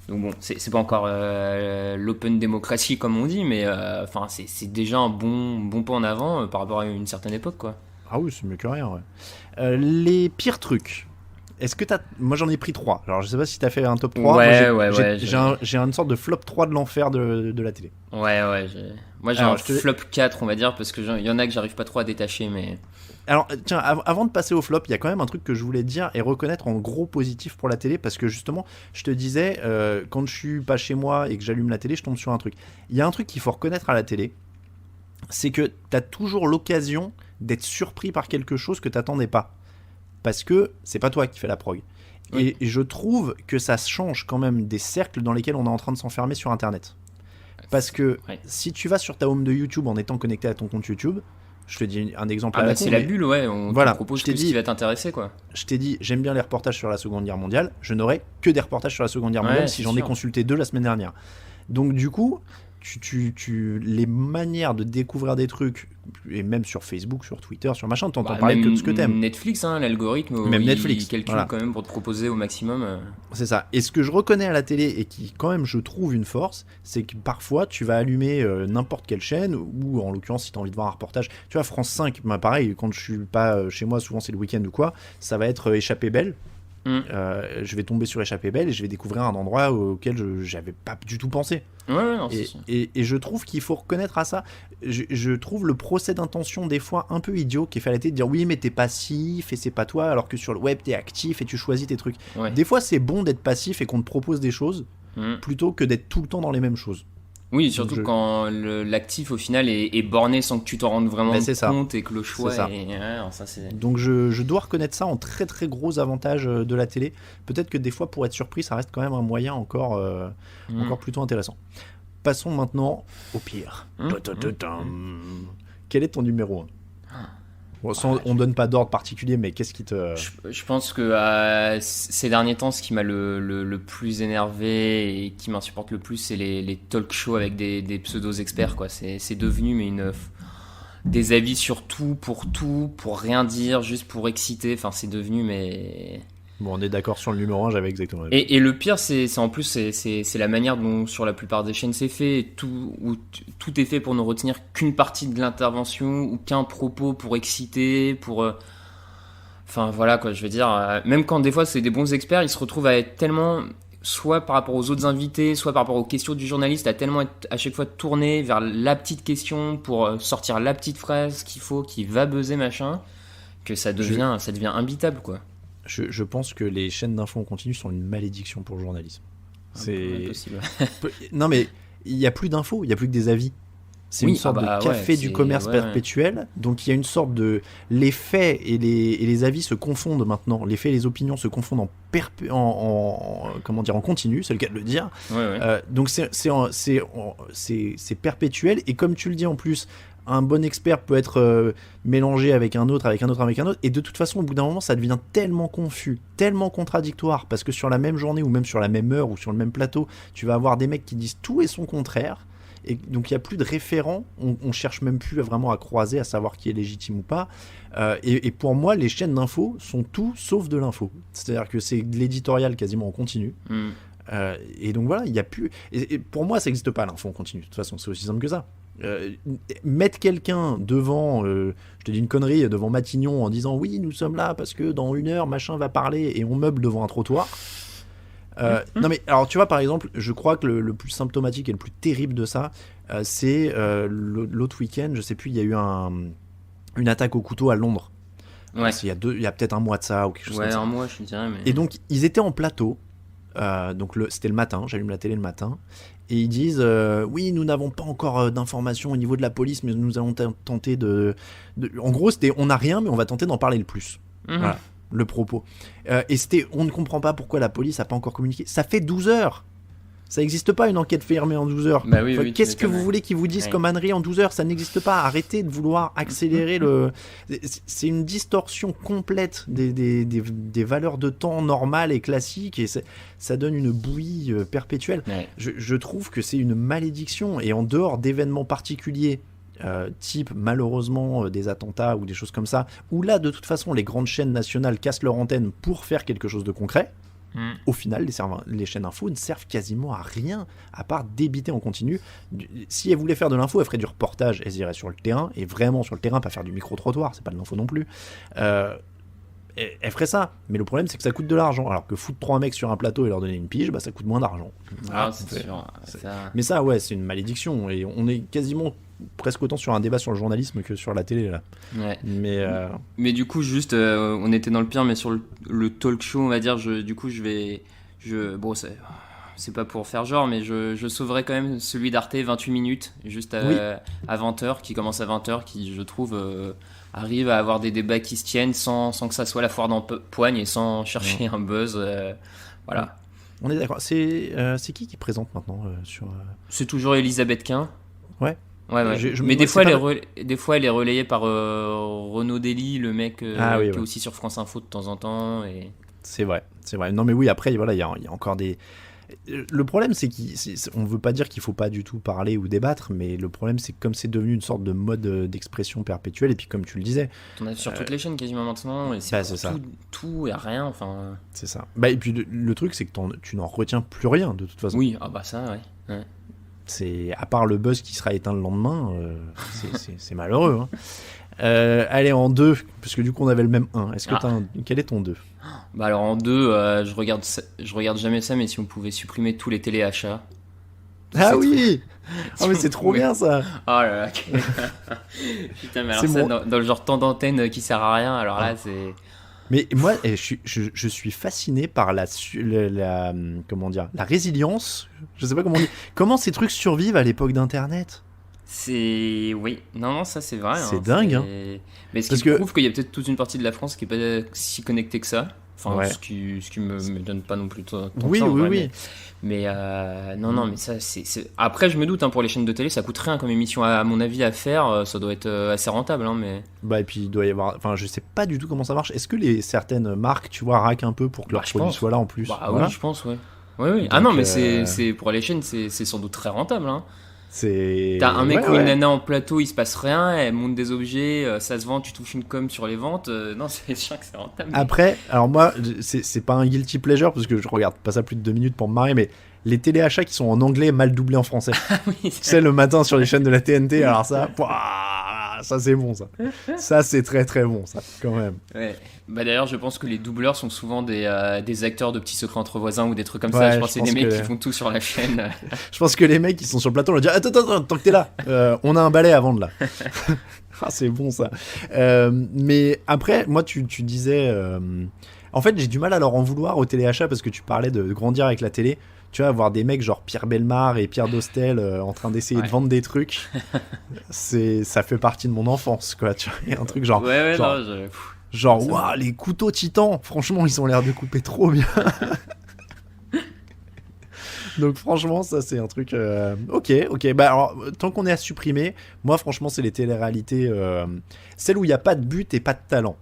Donc bon, c'est pas encore l'open démocratie comme on dit, mais enfin c'est déjà un bon pas en avant par rapport à une certaine époque, quoi. Ah oui, c'est mieux que rien, ouais. Les pires trucs. Est-ce que moi j'en ai pris 3. Alors je sais pas si t'as fait un top 3. J'ai une sorte de flop 3 de l'enfer de la télé. Ouais. Moi j'ai un flop 4, on va dire, parce que il y en a que j'arrive pas trop à détacher, mais... Alors, tiens, avant de passer au flop, il y a quand même un truc que je voulais dire et reconnaître en gros positif pour la télé, parce que justement, je te disais, quand je suis pas chez moi et que j'allume la télé, je tombe sur un truc. Il y a un truc qu'il faut reconnaître à la télé, c'est que t'as toujours l'occasion d'être surpris par quelque chose que t'attendais pas. Parce que c'est pas toi qui fais la prog. Oui. Et je trouve que ça change quand même des cercles dans lesquels on est en train de s'enfermer sur Internet. Parce que si tu vas sur ta home de YouTube en étant connecté à ton compte YouTube, je te dis un exemple c'est la bulle, ouais, on te propose ce qui va t'intéresser, quoi. Je t'ai dit, j'aime bien les reportages sur la Seconde Guerre mondiale, je n'aurai que des reportages sur la Seconde Guerre mondiale si j'en ai consulté 2 la semaine dernière. Donc du coup, les manières de découvrir des trucs, et même sur Facebook, sur Twitter, sur machin, t'entends parler que de ce que t'aimes. Netflix, hein, l'algorithme, même Netflix, il calcule quand même pour te proposer au maximum. C'est ça. Et ce que je reconnais à la télé, et qui quand même je trouve une force, c'est que parfois tu vas allumer n'importe quelle chaîne, ou en l'occurrence si t'as envie de voir un reportage, tu vois, France 5, bah, pareil, quand je suis pas chez moi, souvent c'est le week-end ou quoi, ça va être Échappée belle. Je vais tomber sur Échappée belle et je vais découvrir un endroit auquel j'avais pas du tout pensé. Et je trouve qu'il faut reconnaître à ça. Je trouve le procès d'intention des fois un peu idiot qui est fait à la tête de dire oui mais t'es passif et c'est pas toi, alors que sur le web t'es actif et tu choisis tes trucs. Des fois c'est bon d'être passif et qu'on te propose des choses plutôt que d'être tout le temps dans les mêmes choses. Oui, surtout quand l'actif au final est borné sans que tu t'en rendes vraiment compte et que le choix est... Donc je dois reconnaître ça en très très gros avantage de la télé. Peut-être que des fois pour être surpris ça reste quand même un moyen encore plutôt intéressant. Passons maintenant au pire. Quel est ton numéro 1 ? Bon, on donne pas d'ordre particulier, mais qu'est-ce qui te... Je pense que ces derniers temps, ce qui m'a le plus énervé et qui m'insupporte le plus, c'est les talk shows avec des pseudo-experts, quoi. C'est devenu des avis sur tout, pour rien dire, juste pour exciter. Enfin, c'est devenu, mais... Bon, on est d'accord sur le numéro 1, j'avais exactement la même. Et le pire, c'est en plus, c'est la manière dont sur la plupart des chaînes c'est fait, où tout est fait pour ne retenir qu'une partie de l'intervention ou qu'un propos pour exciter, pour... Enfin voilà quoi, je veux dire, même quand des fois c'est des bons experts, ils se retrouvent à être tellement, soit par rapport aux autres invités, soit par rapport aux questions du journaliste, à tellement être à chaque fois tourné vers la petite question pour sortir la petite phrase qu'il faut, qui va buzzer machin, que ça devient imbitable quoi. Je pense que les chaînes d'infos en continu sont une malédiction pour le journalisme. C'est impossible. Non mais il n'y a plus d'infos, il n'y a plus que des avis. C'est une sorte de café du commerce perpétuel. Donc il y a une sorte de... Les faits et les avis se confondent maintenant. Les faits et les opinions se confondent en continu, c'est le cas de le dire. Donc c'est perpétuel. Et comme tu le dis en plus, un bon expert peut être mélangé avec un autre, et de toute façon, au bout d'un moment, ça devient tellement confus, tellement contradictoire, parce que sur la même journée, ou même sur la même heure, ou sur le même plateau, tu vas avoir des mecs qui disent tout et son contraire, et donc il n'y a plus de référent, on cherche même plus vraiment à croiser, à savoir qui est légitime ou pas, et pour moi, les chaînes d'infos sont tout sauf de l'info, c'est-à-dire que c'est de l'éditorial quasiment en continu, et donc voilà, il n'y a plus, et pour moi, ça n'existe pas l'info en continu, de toute façon, c'est aussi simple que ça. Mettre quelqu'un devant, je te dis une connerie, devant Matignon en disant oui, nous sommes là parce que dans 1 heure machin va parler, et on meuble devant un trottoir. Non mais alors tu vois, par exemple, je crois que le plus symptomatique et le plus terrible de ça, c'est l'autre week-end, je sais plus, il y a eu une attaque au couteau à Londres. Ouais. Il y a peut-être un mois de ça ou quelque chose comme ça. Ouais, un mois je dirais. Mais... Et donc ils étaient en plateau. Donc c'était le matin, j'allume la télé le matin, et ils disent oui, nous n'avons pas encore d'informations au niveau de la police, mais nous allons tenter de... En gros, c'était on n'a rien, mais on va tenter d'en parler le plus. Voilà, le propos. Et c'était on ne comprend pas pourquoi la police n'a pas encore communiqué. Ça fait 12 heures. Ça n'existe pas une enquête fermée en 12 heures. Bah oui, Qu'est-ce que vous voulez qu'ils vous disent comme ânerie en 12 heures? Ça n'existe pas. Arrêtez de vouloir accélérer le... C'est une distorsion complète des valeurs de temps normales et classiques, et ça donne une bouillie perpétuelle. Ouais. Je trouve que c'est une malédiction, et en dehors d'événements particuliers, type malheureusement des attentats ou des choses comme ça, où là de toute façon les grandes chaînes nationales cassent leur antenne pour faire quelque chose de concret. Au final, les chaînes info ne servent quasiment à rien, à part débiter en continu. Si elles voulaient faire de l'info, elles feraient du reportage, elles iraient sur le terrain, et vraiment sur le terrain, pas faire du micro-trottoir, c'est pas de l'info non plus. Elles feraient ça, mais le problème c'est que ça coûte de l'argent, alors que foutre 3 mecs sur un plateau et leur donner une pige, bah ça coûte moins d'argent. Ah, c'est sûr. Mais ça, ouais, c'est une malédiction, et on est quasiment presque autant sur un débat sur le journalisme que sur la télé là. Ouais. Mais du coup, juste, on était dans le pire, mais sur le talk show, on va dire, bon, c'est pas pour faire genre, mais je sauverais quand même celui d'Arte, 28 minutes, juste à 20h, qui commence à 20h, qui, je trouve, arrive à avoir des débats qui se tiennent sans que ça soit la foire d'empoigne et sans chercher un buzz. Voilà. On est d'accord. C'est qui présente maintenant sur... C'est toujours Elisabeth Quint. Ouais. Ouais. Mais des fois, elle est relayée par Renaud Dely, le mec qui est aussi sur France Info de temps en temps. Et... C'est vrai. Non, mais oui, après, voilà, il y a encore des... Le problème, c'est qu'on ne veut pas dire qu'il ne faut pas du tout parler ou débattre, mais le problème, c'est que comme c'est devenu une sorte de mode d'expression perpétuelle, et puis comme tu le disais... On a sur toutes les chaînes quasiment maintenant, et c'est ça. Tout et rien, enfin... C'est ça. Et puis le truc, c'est que tu n'en retiens plus rien, de toute façon. Oui, ça, ouais. C'est, à part le buzz qui sera éteint le lendemain, c'est malheureux. Hein. Allez, en 2, parce que du coup on avait le même 1. Est-ce que quel est ton 2? Bah alors en 2, je regarde jamais ça, mais si on pouvait supprimer tous les téléachats. Ah oui. Mais c'est trop bien ça. Oh là là. Putain, mais alors ça, dans le genre temps d'antenne qui sert à rien, alors là c'est... Mais moi, je suis fasciné par la résilience. Je sais pas comment on dit. Comment ces trucs survivent à l'époque d'Internet? Oui. Non, ça c'est vrai. C'est dingue. Hein. Mais ce qui prouve qu'il y a peut-être toute une partie de la France qui est pas si connectée que ça. Enfin, ce qui me donne pas non plus tant oui. Mais non, mais ça c'est... Après, je me doute, pour les chaînes de télé, ça coûte rien comme émission à mon avis à faire. Ça doit être assez rentable, mais... Et puis il doit y avoir... Enfin, je sais pas du tout comment ça marche. Est-ce que certaines marques, tu vois, raquent un peu pour que leurs produits soient là en plus? Oui, je pense, ouais. Oui. Donc, non, mais c'est pour les chaînes, c'est sans doute très rentable, T'as un mec ou une nana en plateau, il se passe rien, elle monte des objets, ça se vend, tu touches une com sur les ventes. Non, c'est sûr que c'est rentable. Après, alors moi, c'est pas un guilty pleasure parce que je regarde pas ça plus de 2 minutes pour me marrer, mais les téléachats qui sont en anglais mal doublés en français. Tu sais, le matin sur les chaînes de la TNT, alors ça c'est bon, ça. Ça, c'est très très bon, ça, quand même. Ouais. D'ailleurs, je pense que les doubleurs sont souvent des acteurs de Petits Secrets entre voisins ou des trucs comme ça. Je pense que c'est des mecs qui font tout sur la chaîne. Je pense que les mecs qui sont sur le plateau, on leur dit attends, tant que t'es là, on a un balai à vendre là. C'est bon ça. Mais après, moi, tu disais. En fait, j'ai du mal à leur en vouloir au téléachat parce que tu parlais de grandir avec la télé. Tu vois, avoir des mecs genre Pierre Bellemare et Pierre Dostel en train d'essayer de vendre des trucs, ça fait partie de mon enfance, quoi. Tu vois, il y a un truc genre. Genre, waouh, les couteaux titans, franchement, ils ont l'air de couper trop bien. Donc franchement, ça c'est un truc. Ok. Bah alors, tant qu'on est à supprimer, moi franchement, c'est les téléréalités, celles où il n'y a pas de but et pas de talent.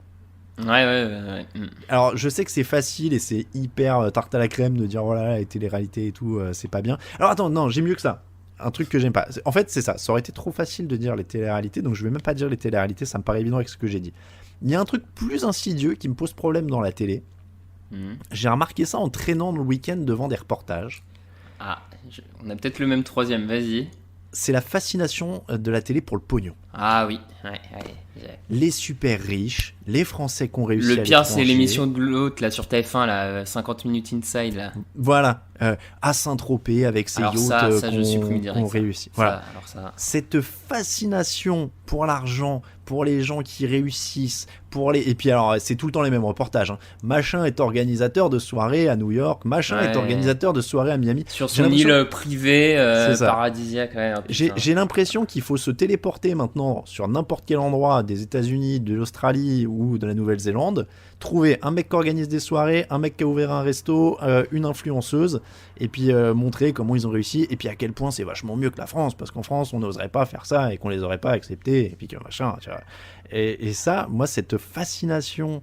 Ouais. Alors, je sais que c'est facile et c'est hyper tarte à la crème de dire voilà, les téléréalités et tout, c'est pas bien. Alors attends, non, j'ai mieux que ça. Un truc que j'aime pas. En fait, c'est ça. Ça aurait été trop facile de dire les téléréalités, donc je vais même pas dire les téléréalités, ça me paraît évident avec ce que j'ai dit. Il y a un truc plus insidieux qui me pose problème dans la télé. J'ai remarqué ça en traînant le week-end devant des reportages. Ah, on a peut-être le même troisième, vas-y. C'est la fascination de la télé pour le pognon. Ah oui, ouais. Les super riches, les Français qui ont réussi à Le pire, c'est l'étranger. l'émission de l'autre, là, sur TF1, là, 50 minutes inside, là. Voilà, à Saint-Tropez avec ses Alors yachts ça, je supprime direct, qu'on ça. réussit. Voilà. Ça. Cette fascination pour l'argent, pour les gens qui réussissent, et puis alors c'est tout le temps les mêmes reportages. Hein. Machin est organisateur de soirée à New York, machin est organisateur de soirée à Miami. Sur son île privée, paradisiaque. Ouais, j'ai l'impression qu'il faut se téléporter maintenant sur n'importe quel endroit des États-Unis, de l'Australie ou de la Nouvelle-Zélande, trouver un mec qui organise des soirées, un mec qui a ouvert un resto, une influenceuse, et puis montrer comment ils ont réussi, et puis à quel point c'est vachement mieux que la France, parce qu'en France on n'oserait pas faire ça et qu'on les aurait pas acceptés, et puis que machin, tu vois. Et ça, moi, cette fascination,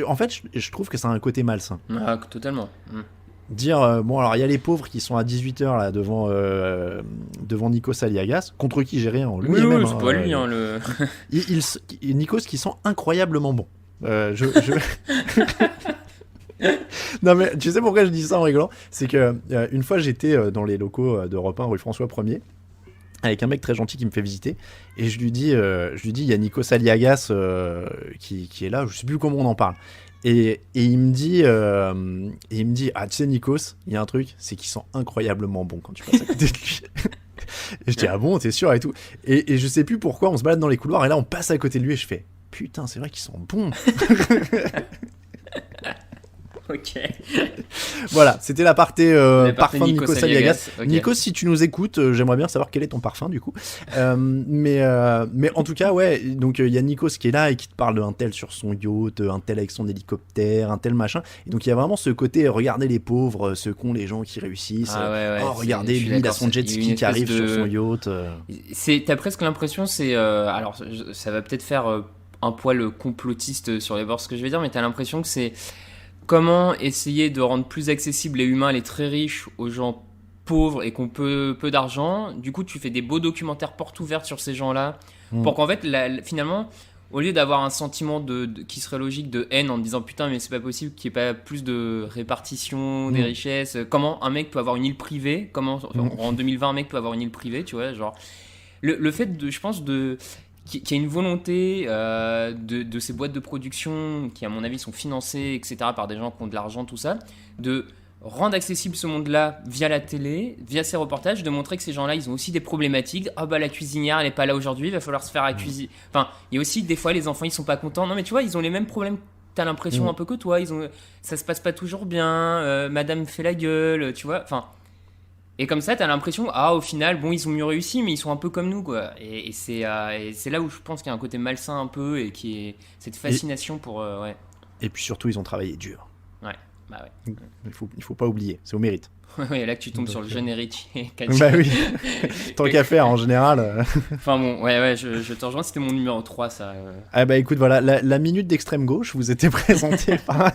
en fait, je trouve que ça a un côté malsain. Ah, totalement. Dire, bon, alors il y a les pauvres qui sont à 18h là devant Nikos Aliagas, contre qui j'ai rien. Lui oui, c'est pas lui. Nikos qui sont incroyablement bons. Non mais tu sais pourquoi je dis ça en rigolant, c'est que une fois j'étais dans les locaux d'Europe 1 rue François 1er avec un mec très gentil qui me fait visiter, et je lui dis il y a Nikos Aliagas qui est là, je sais plus comment on en parle, et il me dit ah tu sais Nikos, il y a un truc, c'est qu'ils sont incroyablement bons quand tu passes à côté de lui. Et je dis ah bon, t'es sûr et tout, et je sais plus pourquoi on se balade dans les couloirs et là on passe à côté de lui et je fais putain c'est vrai qu'ils sont bons. Ok. Voilà, c'était l'aparté parfum de Nikos Aliagas. Okay. Nikos, si tu nous écoutes, j'aimerais bien savoir quel est ton parfum du coup. Mais en tout cas, ouais, donc il y a Nikos qui est là et qui te parle d'un tel sur son yacht, un tel avec son hélicoptère, un tel machin. Et donc il y a vraiment ce côté, regardez les pauvres, ce qu'ont les gens qui réussissent. Oh, regardez, lui, il a son jet ski qui arrive sur son yacht. T'as presque l'impression, alors ça va peut-être faire un poil complotiste sur les bords ce que je vais dire, mais t'as l'impression que c'est comment essayer de rendre plus accessible et humain les très riches aux gens pauvres et qui ont peu d'argent. Du coup, tu fais des beaux documentaires porte ouverte sur ces gens-là pour qu'en fait, finalement, au lieu d'avoir un sentiment qui serait logique de haine en te disant putain, mais c'est pas possible qu'il n'y ait pas plus de répartition des richesses. Comment un mec peut avoir une île privée? Comment en 2020 un mec peut avoir une île privée? Tu vois, genre le fait je pense qu'il y a une volonté de ces boîtes de production qui, à mon avis, sont financées, etc., par des gens qui ont de l'argent, tout ça, de rendre accessible ce monde-là via la télé, via ces reportages, de montrer que ces gens-là, ils ont aussi des problématiques. Ah bah la cuisinière, elle n'est pas là aujourd'hui, il va falloir se faire à cuisiner. Enfin, il y a aussi des fois, les enfants, ils sont pas contents. Non mais tu vois, ils ont les mêmes problèmes. T'as l'impression un peu que toi, ça se passe pas toujours bien. Madame fait la gueule, tu vois. Enfin. Et comme ça, t'as l'impression, au final, bon, ils ont mieux réussi, mais ils sont un peu comme nous, quoi. Et c'est là où je pense qu'il y a un côté malsain un peu, et qui est cette fascination pour... ouais. Et puis surtout, ils ont travaillé dur. Ouais, bah ouais. Il faut pas oublier, c'est au mérite. Ouais, là que tu tombes sur le jeune héritier. Bah oui, tant qu'à faire en général. Enfin bon, ouais, je te rejoins, c'était mon numéro 3, ça. Ah bah écoute, voilà, la minute d'extrême gauche vous était présentée par...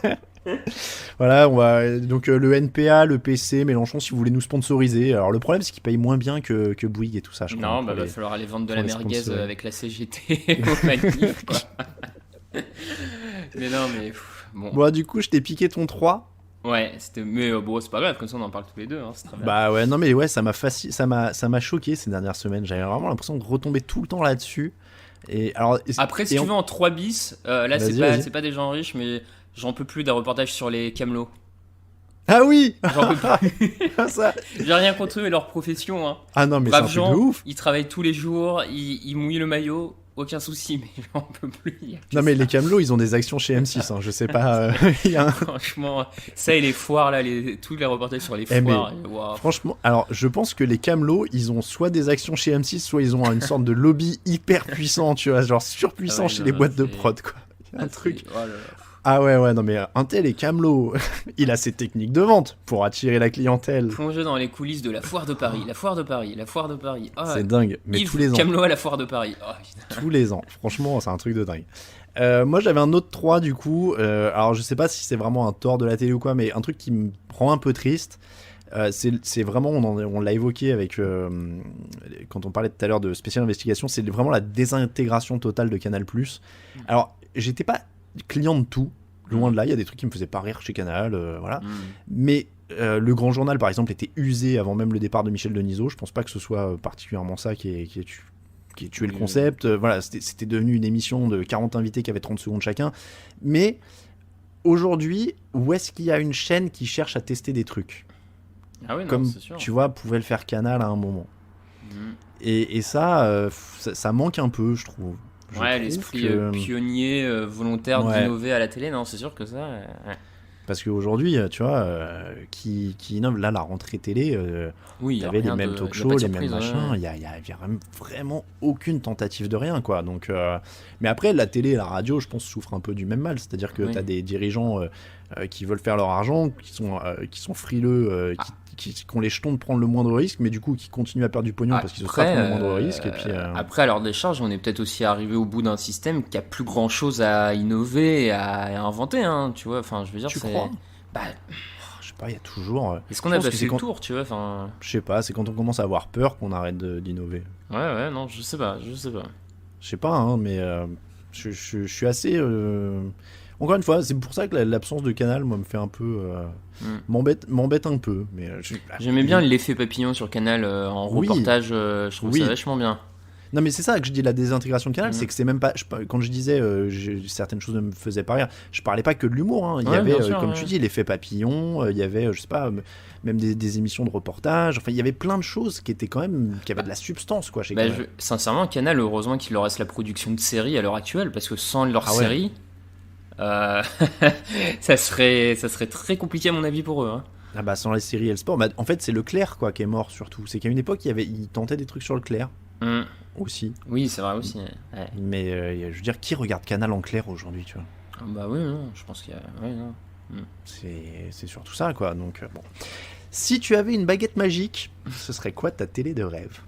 Voilà, on va donc le NPA, le PC, Mélenchon, si vous voulez nous sponsoriser. Alors le problème, c'est qu'ils payent moins bien que Bouygues et tout ça. Je crois, non, bah va falloir aller vendre de la merguez avec la CGT au manif, quoi. Mais non, mais bon. Bon, du coup, je t'ai piqué ton 3. Ouais, mais bon, c'est pas grave, comme ça on en parle tous les deux, hein, c'est très bien. Bah ouais, non mais ouais, ça m'a choqué ces dernières semaines. J'avais vraiment l'impression de retomber tout le temps là-dessus. Et alors, après, si tu veux en 3 bis, là c'est pas des gens riches, mais j'en peux plus d'un reportage sur les camelots. Ah oui. J'en peux plus. Ça. J'ai rien contre eux et leur profession. Hein. Ah non, mais c'est un truc de ouf. Ils travaillent tous les jours, ils mouillent le maillot. Aucun souci, mais j'en peux plus. Non, mais les camelots, ils ont des actions chez M6, hein, je sais pas. Franchement, ça et les foires, là, tous les reportages sur les foires. Wow. Franchement, alors je pense que les camelots, ils ont soit des actions chez M6, soit ils ont une sorte de lobby hyper puissant, tu vois, genre surpuissant chez les boîtes de prod, quoi. Un truc. Ah ouais, non mais un tel est Camelot. Il a ses techniques de vente pour attirer la clientèle. Plonger dans les coulisses de la foire de Paris, la foire de Paris, la foire de Paris. Oh, C'est dingue, mais Yves tous les ans. Camelot à la foire de Paris. Oh, putain. Tous les ans. Franchement, c'est un truc de dingue. Moi, j'avais un autre 3 du coup. Alors, je sais pas si c'est vraiment un tort de la télé ou quoi, mais un truc qui me rend un peu triste. C'est vraiment, on l'a évoqué avec quand on parlait tout à l'heure de spécial investigation, c'est vraiment la désintégration totale de Canal+. Alors, j'étais pas client de tout, loin de là, il y a des trucs qui me faisaient pas rire chez Canal, voilà. Mais le Grand Journal, par exemple, était usé avant même le départ de Michel Denisot. Je pense pas que ce soit particulièrement ça qui ait tué le concept. Voilà, c'était devenu une émission de 40 invités qui avaient 30 secondes chacun. Mais aujourd'hui, où est-ce qu'il y a une chaîne qui cherche à tester des trucs ? Ah oui, non, Comme c'est sûr. tu vois, pouvait le faire Canal à un moment. Et ça, ça manque un peu, je trouve. Ouais, l'esprit pionnier, volontaire d'innover à la télé, non, c'est sûr que ça. Ouais. Parce qu'aujourd'hui, tu vois, qui innove, là, la rentrée télé, Oui, il y avait les mêmes talk shows, les mêmes machins, il y a vraiment aucune tentative de rien, quoi. Donc, mais après, la télé et la radio, je pense, souffrent un peu du même mal. C'est-à-dire que tu as des dirigeants qui veulent faire leur argent, qui sont frileux, qui ont les jetons de prendre le moindre risque, mais du coup qui continuent à perdre du pognon parce qu'ils ne savent pas prendre le moindre risque. Et puis, Après, à l'heure des charges, on est peut-être aussi arrivé au bout d'un système qui a plus grand chose à innover et à inventer, hein, tu vois. Enfin, je veux dire, tu c'est. crois Bah, je sais pas, il y a toujours. est-ce qu'on a passé le tour, tu vois, enfin. Je sais pas, c'est quand on commence à avoir peur qu'on arrête d'innover. Ouais, non, je sais pas. Je sais pas, hein, mais je suis assez. Encore une fois, c'est pour ça que l'absence de Canal, moi, me fait un peu. M'embête un peu. Mais j'aimais bien l'effet papillon sur Canal en reportage, je trouve ça vachement bien. Non, mais c'est ça que je dis, la désintégration de Canal, c'est que c'est même pas. Quand je disais certaines choses ne me faisaient pas rire, je parlais pas que de l'humour. Hein. Il y avait, sûr, comme tu dis, l'effet papillon, il y avait, je sais pas, même des émissions de reportage. Enfin, il y avait plein de choses qui étaient quand même. Qui avaient de la substance, quoi, chez Canal. Sincèrement, Canal, heureusement qu'il leur reste la production de séries à l'heure actuelle, parce que sans leur série. ça serait très compliqué à mon avis pour eux. Hein. Ah bah sans les séries et le sport, en fait c'est Leclerc quoi qui est mort surtout. C'est qu'à une époque il tentait des trucs sur Leclerc aussi. Oui c'est vrai aussi. Ouais. Mais je veux dire qui regarde Canal en clair aujourd'hui tu vois. Bah oui non, je pense qu'il y a. Ouais, non. C'est surtout ça quoi donc bon. Si tu avais une baguette magique, ce serait quoi ta télé de rêve?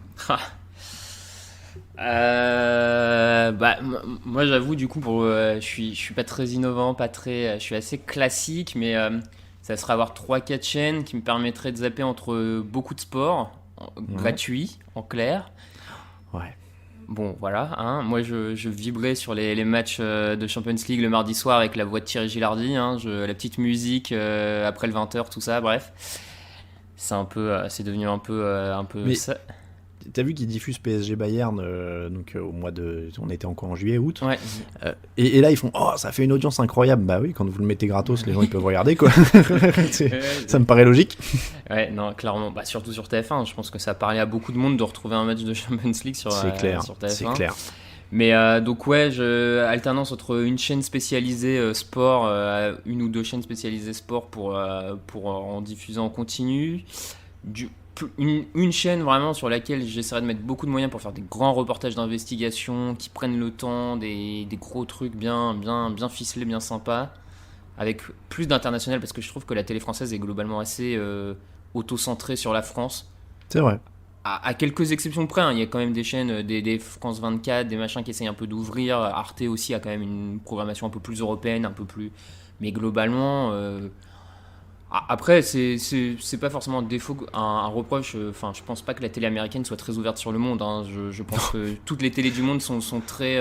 Bah moi j'avoue du coup je suis pas très innovant, je suis assez classique, mais ça serait avoir 3-4 chaînes qui me permettraient de zapper entre beaucoup de sports gratuits en clair. Ouais. Bon voilà, hein. Moi je vibrais sur les matchs de Champions League le mardi soir avec la voix de Thierry Gilardi, hein, la petite musique après le 20h, tout ça, bref. C'est devenu un peu mais... ça. T'as vu qu'ils diffusent PSG Bayern donc au mois de, on était encore en juillet août. Ouais. Et là ils font ça fait une audience incroyable. Bah oui, quand vous le mettez gratos, les gens ils peuvent regarder quoi. Ça me paraît logique. Ouais non clairement, bah surtout sur TF1. Je pense que ça a parlé à beaucoup de monde de retrouver un match de Champions League sur TF1. C'est clair. Mais donc ouais, alternance entre une chaîne spécialisée sport, une ou deux chaînes spécialisées sport pour en diffuser en continu. Une chaîne vraiment sur laquelle j'essaierai de mettre beaucoup de moyens pour faire des grands reportages d'investigation qui prennent le temps, des gros trucs bien ficelés, bien sympas, avec plus d'international parce que je trouve que la télé française est globalement assez auto-centrée sur la France. C'est vrai. À quelques exceptions près, hein. Il y a quand même des chaînes, des France 24, des machins qui essayent un peu d'ouvrir. Arte aussi a quand même une programmation un peu plus européenne, un peu plus. Mais globalement. Après, c'est pas forcément un défaut, un reproche. Enfin, je pense pas que la télé américaine soit très ouverte sur le monde. Hein. Je pense que toutes les télés du monde sont très.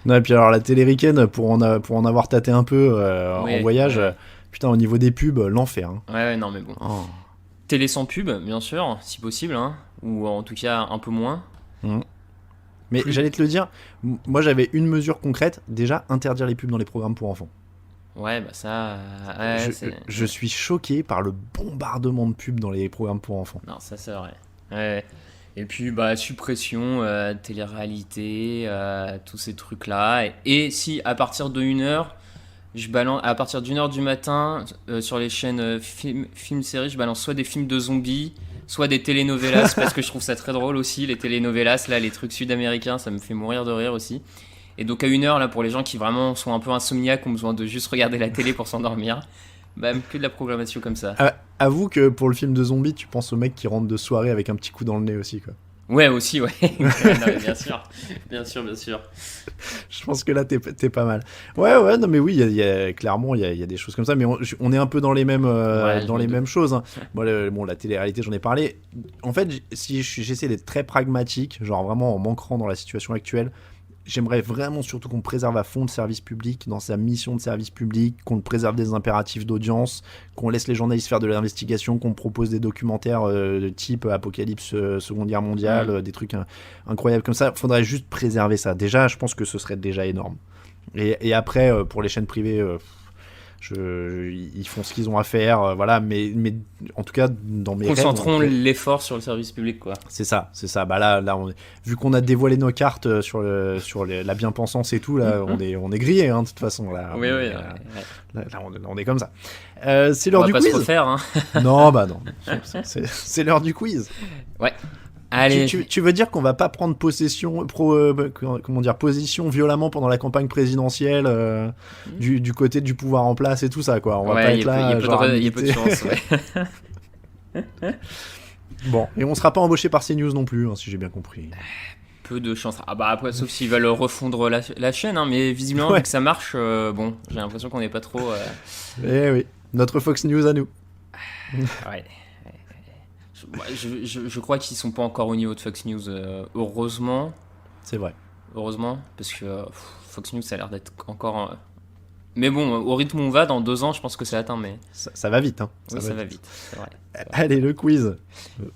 Non, et puis alors la télé ricaine, pour en avoir tâté un peu en voyage, putain, au niveau des pubs, l'enfer. Hein. Ouais, non, mais bon. Télé sans pub, bien sûr, si possible, hein. Ou en tout cas un peu moins. Mais j'allais te le dire, moi j'avais une mesure concrète, déjà interdire les pubs dans les programmes pour enfants. Ouais, bah ça. Je suis choqué par le bombardement de pubs dans les programmes pour enfants. Non, ça c'est vrai. Ouais. Et puis, bah, suppression, télé-réalité, tous ces trucs-là. Et si à partir de 1h, à partir d'1h du matin, sur les chaînes films-séries, je balance soit des films de zombies, soit des telenovelas, parce que je trouve ça très drôle aussi, les telenovelas, là, les trucs sud-américains, ça me fait mourir de rire aussi. Et donc à 1h, là, pour les gens qui vraiment sont un peu insomniaques, ont besoin de juste regarder la télé pour s'endormir, bah, que de la programmation comme ça. Avoue que pour le film de zombies, tu penses au mec qui rentre de soirée avec un petit coup dans le nez aussi, quoi. Ouais, aussi, ouais. Non, mais bien sûr. Bien sûr, bien sûr. Je pense que là, t'es pas mal. Ouais, non, mais oui, clairement, il y a des choses comme ça, mais on est un peu dans les mêmes, mêmes choses. Hein. Moi, la télé-réalité, j'en ai parlé. En fait, si j'essaie d'être très pragmatique, genre vraiment en m'ancrant dans la situation actuelle, j'aimerais vraiment surtout qu'on préserve à fond le service public dans sa mission de service public, qu'on préserve des impératifs d'audience, qu'on laisse les journalistes faire de l'investigation, qu'on propose des documentaires de type Apocalypse Seconde Guerre mondiale, des trucs incroyables comme ça. Faudrait juste préserver ça. Déjà, je pense que ce serait déjà énorme. Et après, pour les chaînes privées, ils font ce qu'ils ont à faire, voilà, mais en tout cas, dans mes concentrons l'effort sur le service public, quoi. C'est ça. Bah là vu qu'on a dévoilé nos cartes sur la bien-pensance et tout, là, on est grillé, hein, de toute façon. Là, oui. Là, on est comme ça. C'est l'heure du quiz. On va pas se refaire, hein. Non, bah non. C'est l'heure du quiz. Ouais. Allez. Tu veux dire qu'on va pas prendre position violemment pendant la campagne présidentielle du côté du pouvoir en place et tout ça, quoi. On va pas être là. Il y a peu de chance, ouais. Bon, et on sera pas embauché par CNews non plus, hein, si j'ai bien compris. Peu de chance. Ah bah après, sauf s'ils veulent refondre la chaîne, hein, mais visiblement, vu que ça marche, bon, j'ai l'impression qu'on n'est pas trop... Eh oui, notre Fox News à nous. Ouais. Je crois qu'ils sont pas encore au niveau de Fox News, heureusement. C'est vrai. Heureusement, parce que Fox News, ça a l'air d'être encore... Mais bon, au rythme où on va, dans 2 ans, je pense que c'est atteint, mais... Ça va vite, hein. Ça va vite, c'est vrai. Allez, le quiz.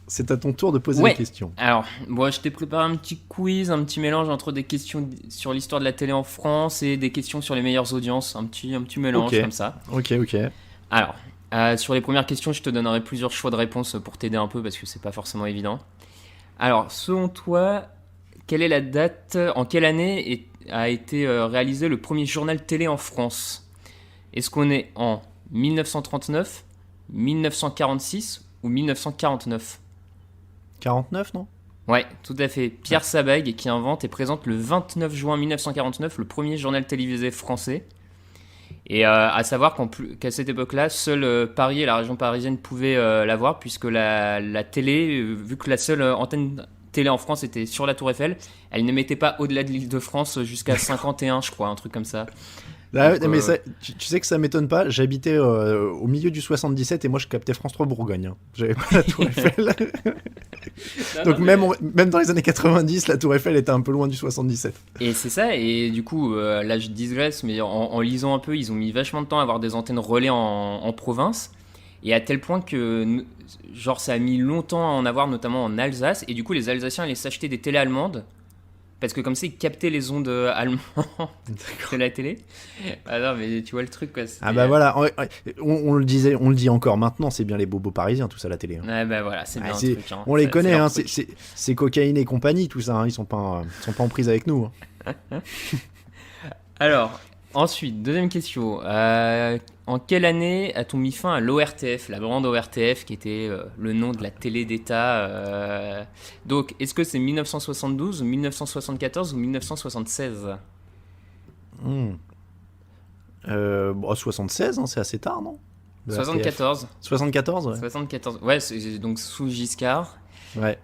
C'est à ton tour de poser des questions. Alors, moi, je t'ai préparé un petit quiz, un petit mélange entre des questions sur l'histoire de la télé en France et des questions sur les meilleures audiences. Un petit mélange comme ça. Ok. Alors... sur les premières questions, je te donnerai plusieurs choix de réponses pour t'aider un peu parce que c'est pas forcément évident. Alors, selon toi, quelle est la date, en quelle année a été réalisé le premier journal télé en France ? Est-ce qu'on est en 1939, 1946 ou 1949 ? 49, non ? Ouais, tout à fait. Pierre Sabag qui invente et présente le 29 juin 1949 le premier journal télévisé français. Et à savoir qu'à cette époque-là, seul Paris et la région parisienne pouvaient l'avoir, puisque la télé, vu que la seule antenne télé en France était sur la Tour Eiffel, elle ne mettait pas au-delà de l'Île-de-France jusqu'à 51, je crois, un truc comme ça. Donc, mais ça, tu sais que ça m'étonne pas, j'habitais au milieu du 77 et moi je captais France 3 Bourgogne. Hein. J'avais pas la Tour Eiffel. Donc même dans les années 90, la Tour Eiffel était un peu loin du 77. Et c'est ça, et du coup, là je digresse, mais en lisant un peu, ils ont mis vachement de temps à avoir des antennes relais en province, et à tel point que genre ça a mis longtemps à en avoir, notamment en Alsace, et du coup les Alsaciens allaient s'acheter des télés allemandes, parce que comme ça, ils captaient les ondes allemandes de la télé. Ah non, mais tu vois le truc, quoi. Ah bah voilà, on le dit encore maintenant, c'est bien les bobos parisiens, tout ça, la télé. Hein. Ouais, bah voilà, c'est bien un truc. Hein. On les connaît, hein, c'est cocaïne et compagnie, tout ça, hein, ils sont pas en prise avec nous. Hein. Alors, ensuite, deuxième question. En quelle année a-t-on mis fin à l'ORTF, la grande ORTF, qui était le nom de la télé d'État Donc, est-ce que c'est 1972, 1974 ou 1976 76, hein, c'est assez tard, non 74. 74, ouais. 74, ouais, c'est donc sous Giscard. Ouais.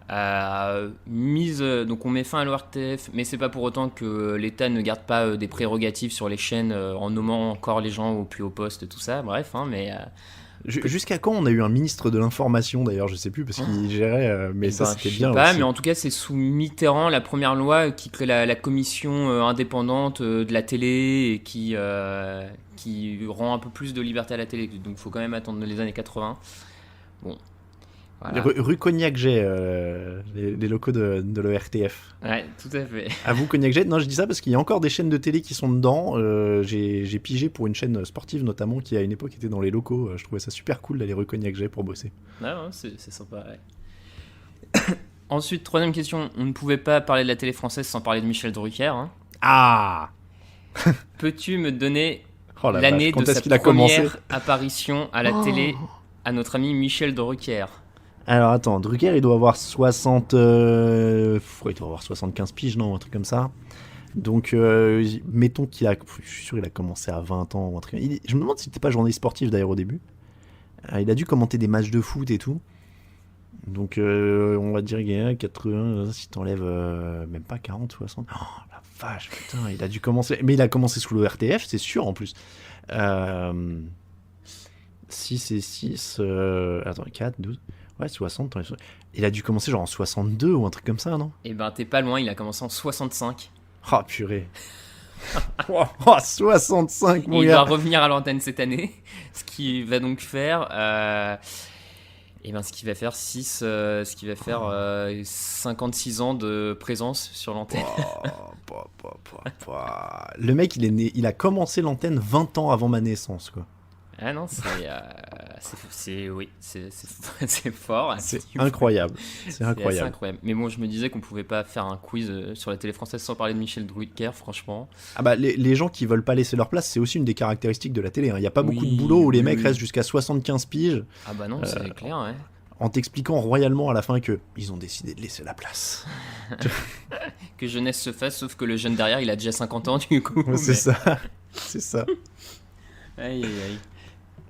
Donc on met fin à l'ORTF, mais c'est pas pour autant que l'État ne garde pas des prérogatives sur les chaînes en nommant encore les gens au plus haut poste, tout ça, bref, hein, mais... Jusqu'à quand on a eu un ministre de l'information d'ailleurs, je sais plus, parce qu'il gérait, mais ça c'était bien pas, aussi. Mais en tout cas c'est sous Mitterrand la première loi qui crée la commission indépendante de la télé et qui rend un peu plus de liberté à la télé, donc il faut quand même attendre les années 80. Bon... Voilà. Rue Cognac-Jet, les locaux de l'ORTF. Ouais, tout à fait. À vous, Cognac-Jet. Non, je dis ça parce qu'il y a encore des chaînes de télé qui sont dedans. J'ai pigé pour une chaîne sportive notamment qui à une époque était dans les locaux. Je trouvais ça super cool d'aller rue Cognac-Jet pour bosser. Ah ouais, c'est sympa, ouais. Ensuite, troisième question. On ne pouvait pas parler de la télé française sans parler de Michel Drucker. Hein. Ah Peux-tu me donner l'année de sa première apparition à la télé à notre ami Michel Drucker? Alors attends, Drucker il doit avoir 75 piges, non, un truc comme ça. Donc, mettons qu'il a. Je suis sûr qu'il a commencé à 20 ans ou un truc. Je me demande si c'était pas journaliste sportif d'ailleurs au début. Il a dû commenter des matchs de foot et tout. Donc, on va dire qu'il y a 80, si t'enlèves même pas 40, 60. Oh la vache, putain, il a dû commencer. Mais il a commencé sous le RTF, c'est sûr en plus. 6 et 6. Attends, 4, 12. Ouais, 60. Il a dû commencer genre en 62 ou un truc comme ça, non? Eh ben, t'es pas loin, il a commencé en 65. Oh purée. Oh, 65, mon Il gars. va revenir à l'antenne cette année, ce qui va donc faire, ce qui va faire 56 ans de présence sur l'antenne. Le mec, il a commencé l'antenne 20 ans avant ma naissance, quoi. Ah non, c'est fort. C'est incroyable. C'est assez incroyable. incroyable. Mais bon, je me disais qu'on pouvait pas faire un quiz sur la télé française sans parler de Michel Drucker, franchement. Ah bah, les gens qui veulent pas laisser leur place, c'est aussi une des caractéristiques de la télé. Il n'y a pas beaucoup de Oui, boulot où les oui, mecs oui. restent jusqu'à 75 piges Ah bah non, c'est clair, ouais. en t'expliquant royalement à la fin que ils ont décidé de laisser la place. Que jeunesse se fasse, sauf que le jeune derrière, il a déjà 50 ans, du coup. Ouais, c'est ça. C'est ça. Aïe, aïe, aïe.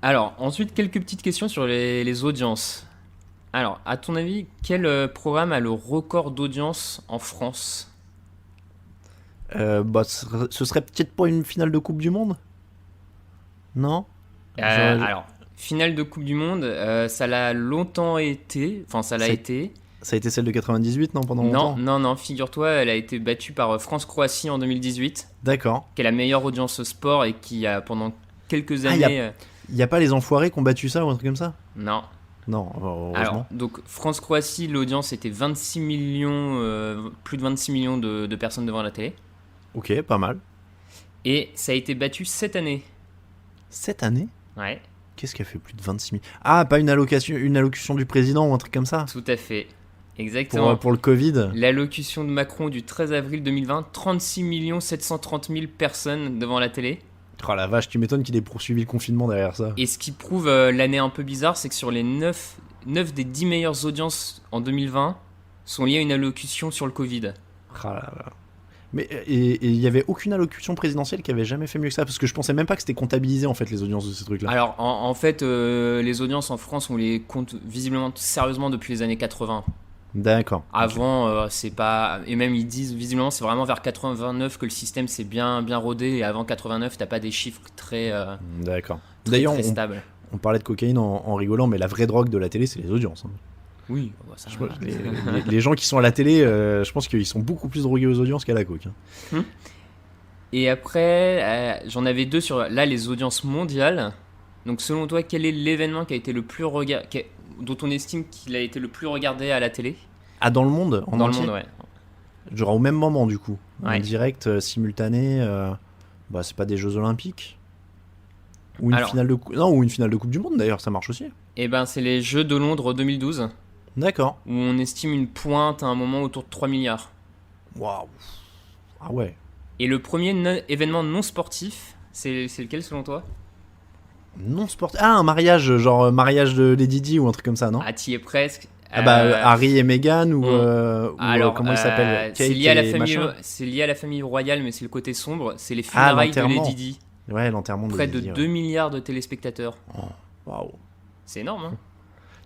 Alors, ensuite, quelques petites questions sur les audiences. Alors, à ton avis, quel programme a le record d'audience en France? Bah, ce serait peut-être pas une finale de Coupe du Monde? Non? Alors, finale de Coupe du Monde, ça l'a longtemps été. Enfin, ça l'a été. Ça a été celle de 98, non, pendant Non, longtemps? non, figure-toi, elle a été battue par France-Croatie en 2018, D'accord. qui est la meilleure audience sport et qui a pendant quelques Ah, années. Il n'y a pas les enfoirés qui ont battu ça ou un truc comme ça? Non. Non, heureusement. Alors, donc France-Croatie, l'audience était 26 millions, plus de 26 millions de personnes devant la télé. Ok, pas mal. Et ça a été battu cette année. Cette année? Ouais, Qu'est-ce qui a fait plus de 26 000? Ah, pas une allocution du président ou un truc comme ça? tout à fait. Exactement. Pour le Covid? L'allocution de Macron du 13 avril 2020, 36 730 000 personnes devant la télé. Oh la vache, tu m'étonnes qu'il ait poursuivi le confinement derrière ça. Et ce qui prouve l'année un peu bizarre, c'est que sur les 9 des 10 meilleures audiences en 2020 sont liées à une allocution sur le Covid. Ah là là. Mais et il y avait aucune allocution présidentielle qui avait jamais fait mieux que ça, parce que je pensais même pas que c'était comptabilisé en fait les audiences de ces trucs-là. Alors en fait, les audiences en France, on les compte visiblement sérieusement depuis les années 80. D'accord. Avant, c'est pas. Et même ils disent visiblement c'est vraiment vers 89 que le système s'est bien rodé. Et avant 89, t'as pas des chiffres très, D'accord. très, D'ailleurs, très stables. on parlait de cocaïne en rigolant, mais la vraie drogue de la télé, c'est les audiences. Hein. Oui, bah ça, Je pense que les gens qui sont à la télé, je pense qu'ils sont beaucoup plus drogués aux audiences qu'à la coke. Hein. Et après, j'en avais deux sur là les audiences mondiales. Donc selon toi, quel est l'événement qui a été le plus dont on estime qu'il a été le plus regardé à la télé? Ah, dans le monde en Dans entier? le monde, ouais. Genre au même moment du coup. Ouais. En direct, simultané. Bah, c'est pas des Jeux Olympiques? Ou une Alors. finale de non, ou une finale de Coupe du Monde d'ailleurs, ça marche aussi. Et ben c'est les Jeux de Londres 2012 D'accord. où on estime une pointe à un moment autour de 3 milliards. Waouh. Ah ouais. Et le premier événement non sportif, c'est lequel selon toi? Non sportif. Ah, un mariage, genre mariage de Lady Di ou un truc comme ça, non? Ah, t'y es presque. Ah bah Harry et Meghan ou, Alors, comment il s'appelle? c'est Kate lié à la et famille. machin. C'est lié à la famille royale, mais c'est le côté sombre. C'est les funérailles de l'enterrement. Lady Di. Ouais, l'enterrement de Près de Lady Di, 2 milliards de téléspectateurs. ouais. Waouh. C'est énorme, hein?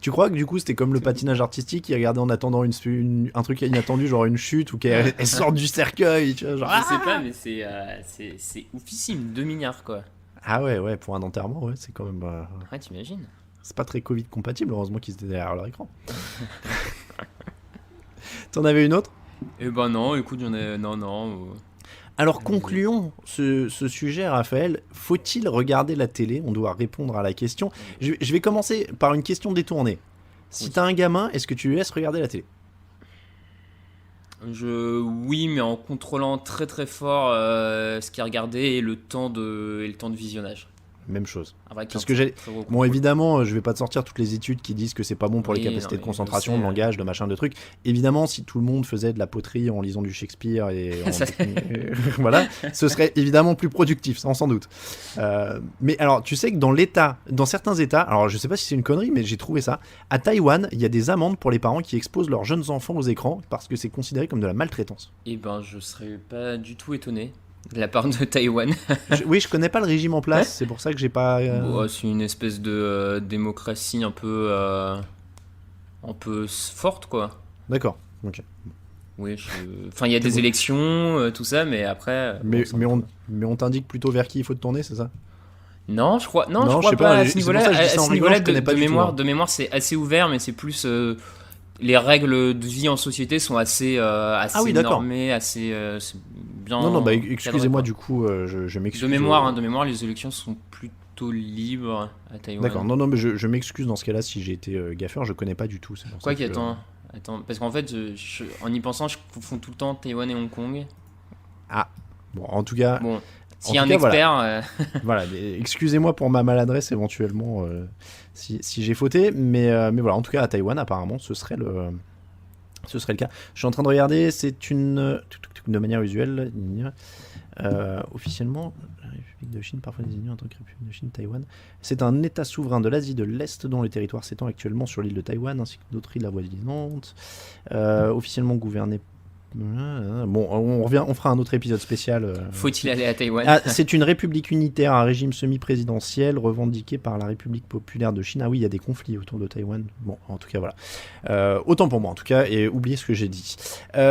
Tu crois que du coup c'était comme le patinage artistique, il regardait en attendant un truc inattendu, genre une chute ou qu'elle elle sort du cercueil, tu vois, genre. Je sais pas, mais c'est oufissime. 2 milliards, quoi. Ah ouais, pour un enterrement, ouais, c'est quand même. Ouais, t'imagines? C'est pas très Covid compatible, heureusement qu'ils étaient derrière leur écran. T'en avais une autre? Eh ben non, écoute, j'en ai. Non. Alors concluons ce sujet, Raphaël. Faut-il regarder la télé? On doit répondre à la question. Je vais commencer par une question détournée. Si Oui. t'as un gamin, est-ce que tu lui laisses regarder la télé? Oui, mais en contrôlant très très fort ce qui est regardé et le temps de visionnage. Même chose. Avec Parce que bon, évidemment, je vais pas te sortir toutes les études qui disent que c'est pas bon pour les capacités de concentration, de langage, de machin, de trucs. Évidemment, si tout le monde faisait de la poterie en lisant du Shakespeare et voilà, ce serait évidemment plus productif, sans doute. Mais alors, tu sais que dans certains États, alors je sais pas si c'est une connerie, mais j'ai trouvé ça. À Taïwan, il y a des amendes pour les parents qui exposent leurs jeunes enfants aux écrans parce que c'est considéré comme de la maltraitance. Eh ben, je serais pas du tout étonné. De la part de Taïwan. Oui, je connais pas le régime en place, c'est pour ça que j'ai pas. Bon, c'est une espèce de démocratie un peu forte, quoi. D'accord, ok. Oui, enfin, il y a des élections, tout ça, mais après. Mais on t'indique plutôt vers qui il faut te tourner, c'est ça? Non, je crois pas à ce niveau-là. À ce niveau-là, de mémoire, c'est assez ouvert, mais c'est plus. Les règles de vie en société sont assez normées, assez bien. Non, excusez-moi, du coup, je m'excuse. De mémoire, les élections sont plutôt libres à Taïwan. D'accord, non, mais je m'excuse dans ce cas-là si j'ai été gaffeur, je connais pas du tout. Quoi qu'attends, parce qu'en fait, en y pensant, je confonds tout le temps Taïwan et Hong Kong. Ah, bon, en tout cas. Bon. S'il y a un expert. Voilà, excusez-moi pour ma maladresse éventuellement si j'ai fauté, mais voilà, en tout cas à Taïwan apparemment ce serait le cas. Je suis en train de regarder, c'est de manière usuelle, officiellement, la République de Chine, parfois désignée en tant que République de Chine, Taïwan, c'est un État souverain de l'Asie de l'Est dont le territoire s'étend actuellement sur l'île de Taïwan ainsi que d'autres îles avoisinantes, officiellement gouverné. Bon, on fera un autre épisode spécial. Faut-il aller à Taïwan? C'est une république unitaire à régime semi-présidentiel revendiquée par la République populaire de Chine. Ah oui, il y a des conflits autour de Taïwan. Bon, en tout cas, voilà. Autant pour moi, en tout cas, et oubliez ce que j'ai dit.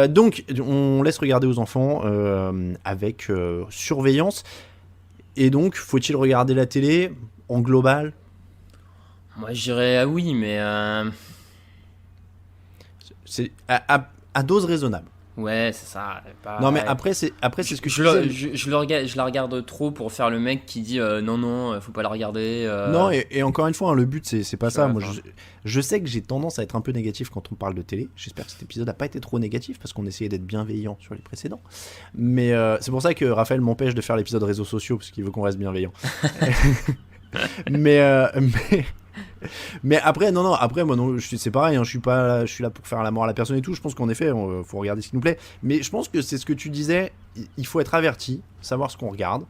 Donc, on laisse regarder aux enfants avec surveillance. Et donc, faut-il regarder la télé en global? Moi, je dirais oui, mais... C'est à dose raisonnable. Ouais, c'est ça. Non, mais après, c'est ce que je la regarde trop pour faire le mec qui dit non, faut pas la regarder. Non, et encore une fois, hein, le but, c'est pas ça. Moi, je sais que j'ai tendance à être un peu négatif quand on parle de télé. J'espère que cet épisode n'a pas été trop négatif parce qu'on essayait d'être bienveillant sur les précédents. Mais c'est pour ça que Raphaël m'empêche de faire l'épisode réseaux sociaux parce qu'il veut qu'on reste bienveillant. Mais après, après, moi, non, c'est pareil, hein, je suis là pour faire l'amour à la personne et tout. Je pense qu'en effet, faut regarder ce qui nous plaît. Mais je pense que c'est ce que tu disais, il faut être averti, savoir ce qu'on regarde,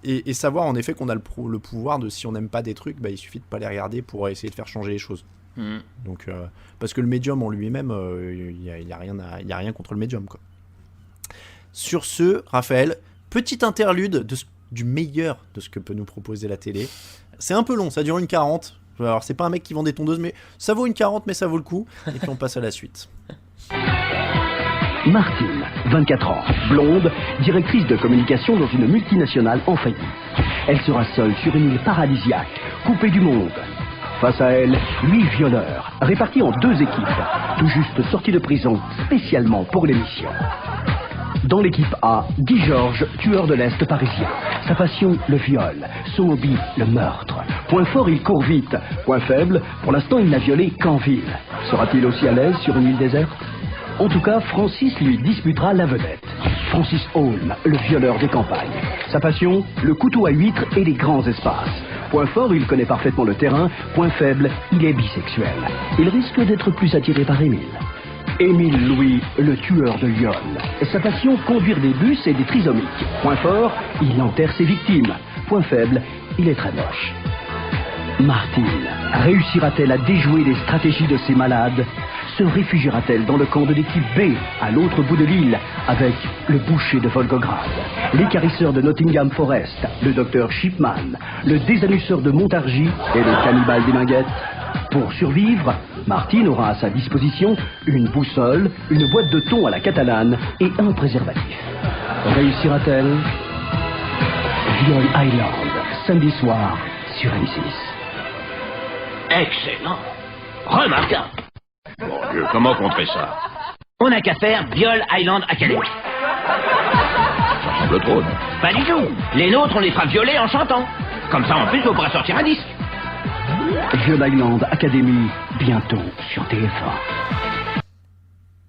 et savoir en effet qu'on a le pouvoir de, si on n'aime pas des trucs, bah, il suffit de pas les regarder pour essayer de faire changer les choses. Donc, parce que le médium en lui-même, il y a rien contre le médium, quoi. Sur ce, Raphaël, petite interlude du meilleur de ce que peut nous proposer la télé. C'est un peu long, ça dure 1h40. Alors c'est pas un mec qui vend des tondeuses, mais ça vaut 1h40, mais ça vaut le coup. Et puis on passe à la suite. Martine, 24 ans, blonde, directrice de communication dans une multinationale en faillite. Elle sera seule sur une île paradisiaque, coupée du monde. Face à elle, 8 violeurs, répartis en 2 équipes, tout juste sortis de prison, spécialement pour l'émission. Dans l'équipe A, Guy Georges, tueur de l'Est parisien. Sa passion, le viol. Son hobby, le meurtre. Point fort, il court vite. Point faible, pour l'instant, il n'a violé qu'en ville. Sera-t-il aussi à l'aise sur une île déserte? En tout cas, Francis lui disputera la vedette. Francis Holm, le violeur des campagnes. Sa passion, le couteau à huître et les grands espaces. Point fort, il connaît parfaitement le terrain. Point faible, il est bisexuel. Il risque d'être plus attiré par Émile. Émile Louis, le tueur de Lyon. Sa passion, conduire des bus et des trisomiques. Point fort, il enterre ses victimes. Point faible, il est très moche. Martine, réussira-t-elle à déjouer les stratégies de ces malades? Se réfugiera-t-elle dans le camp de l'équipe B, à l'autre bout de l'île, avec le boucher de Volgograd, l'équarrisseur de Nottingham Forest, le docteur Shipman, le désannusseur de Montargis et le cannibale des Minguettes? Pour survivre, Martine aura à sa disposition une boussole, une boîte de thon à la catalane et un préservatif. Réussira-t-elle? Viol Island, samedi soir sur M6. Excellent. Remarquable. Mon Dieu, comment contrer ça? On n'a qu'à faire Viol Island Academy. Ça ressemble trop, non? Pas du tout. Les nôtres, on les fera violer en chantant. Comme ça, en plus, on pourra sortir un disque. Viol Island Academy, bientôt sur TF1.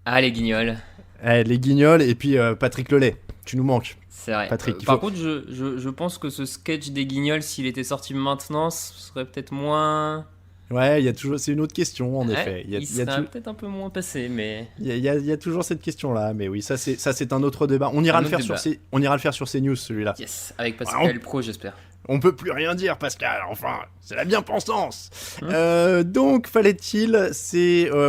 Ah, les guignols. Les guignols et puis Patrick Lelay. Tu nous manques. C'est vrai. Patrick, Par contre, je pense que ce sketch des Guignols, s'il était sorti maintenant, ce serait peut-être moins... Ouais, il y a toujours. C'est une autre question, en effet. Il serait peut-être un peu moins passé, mais... Il y a toujours cette question-là, mais oui, ça c'est un autre débat. On ira le faire sur CNews, celui-là. Yes, avec Pascal Pro, j'espère. On peut plus rien dire, Pascal, enfin, c'est la bien-pensance. Donc, fallait-il,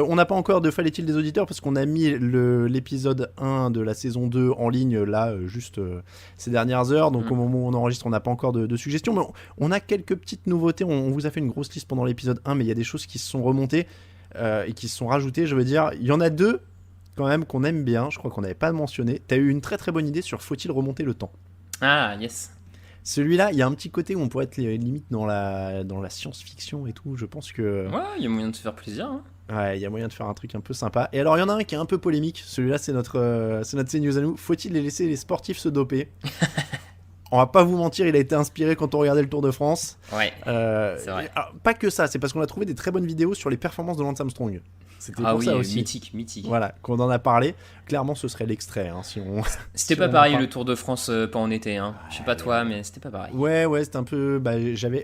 on n'a pas encore de fallait-il des auditeurs, parce qu'on a mis l'épisode 1 de la saison 2 en ligne, là, juste ces dernières heures, donc au moment où on enregistre, on n'a pas encore de suggestions, mais on a quelques petites nouveautés, on vous a fait une grosse liste pendant l'épisode 1, mais il y a des choses qui se sont remontées, et qui se sont rajoutées, je veux dire, il y en a deux, quand même, qu'on aime bien, je crois qu'on n'avait pas mentionné. T'as eu une très très bonne idée sur faut-il remonter le temps. Ah, yes. Celui-là, il y a un petit côté où on pourrait être limite dans la science-fiction et tout. Je pense que... Ouais, il y a moyen de se faire plaisir. Hein. Ouais, il y a moyen de faire un truc un peu sympa. Et alors, il y en a un qui est un peu polémique. Celui-là, c'est notre CNews à nous. Faut-il laisser les sportifs se doper? On va pas vous mentir, il a été inspiré quand on regardait le Tour de France. Ouais, c'est vrai. Alors, pas que ça, c'est parce qu'on a trouvé des très bonnes vidéos sur les performances de Lance Armstrong. C'était pour ça aussi. Mythique. Voilà, qu'on en a parlé. Clairement, ce serait l'extrait. Hein, si on... C'était pas pareil le Tour de France pas en été. Hein. Je sais pas toi, mais c'était pas pareil. Ouais, c'était un peu.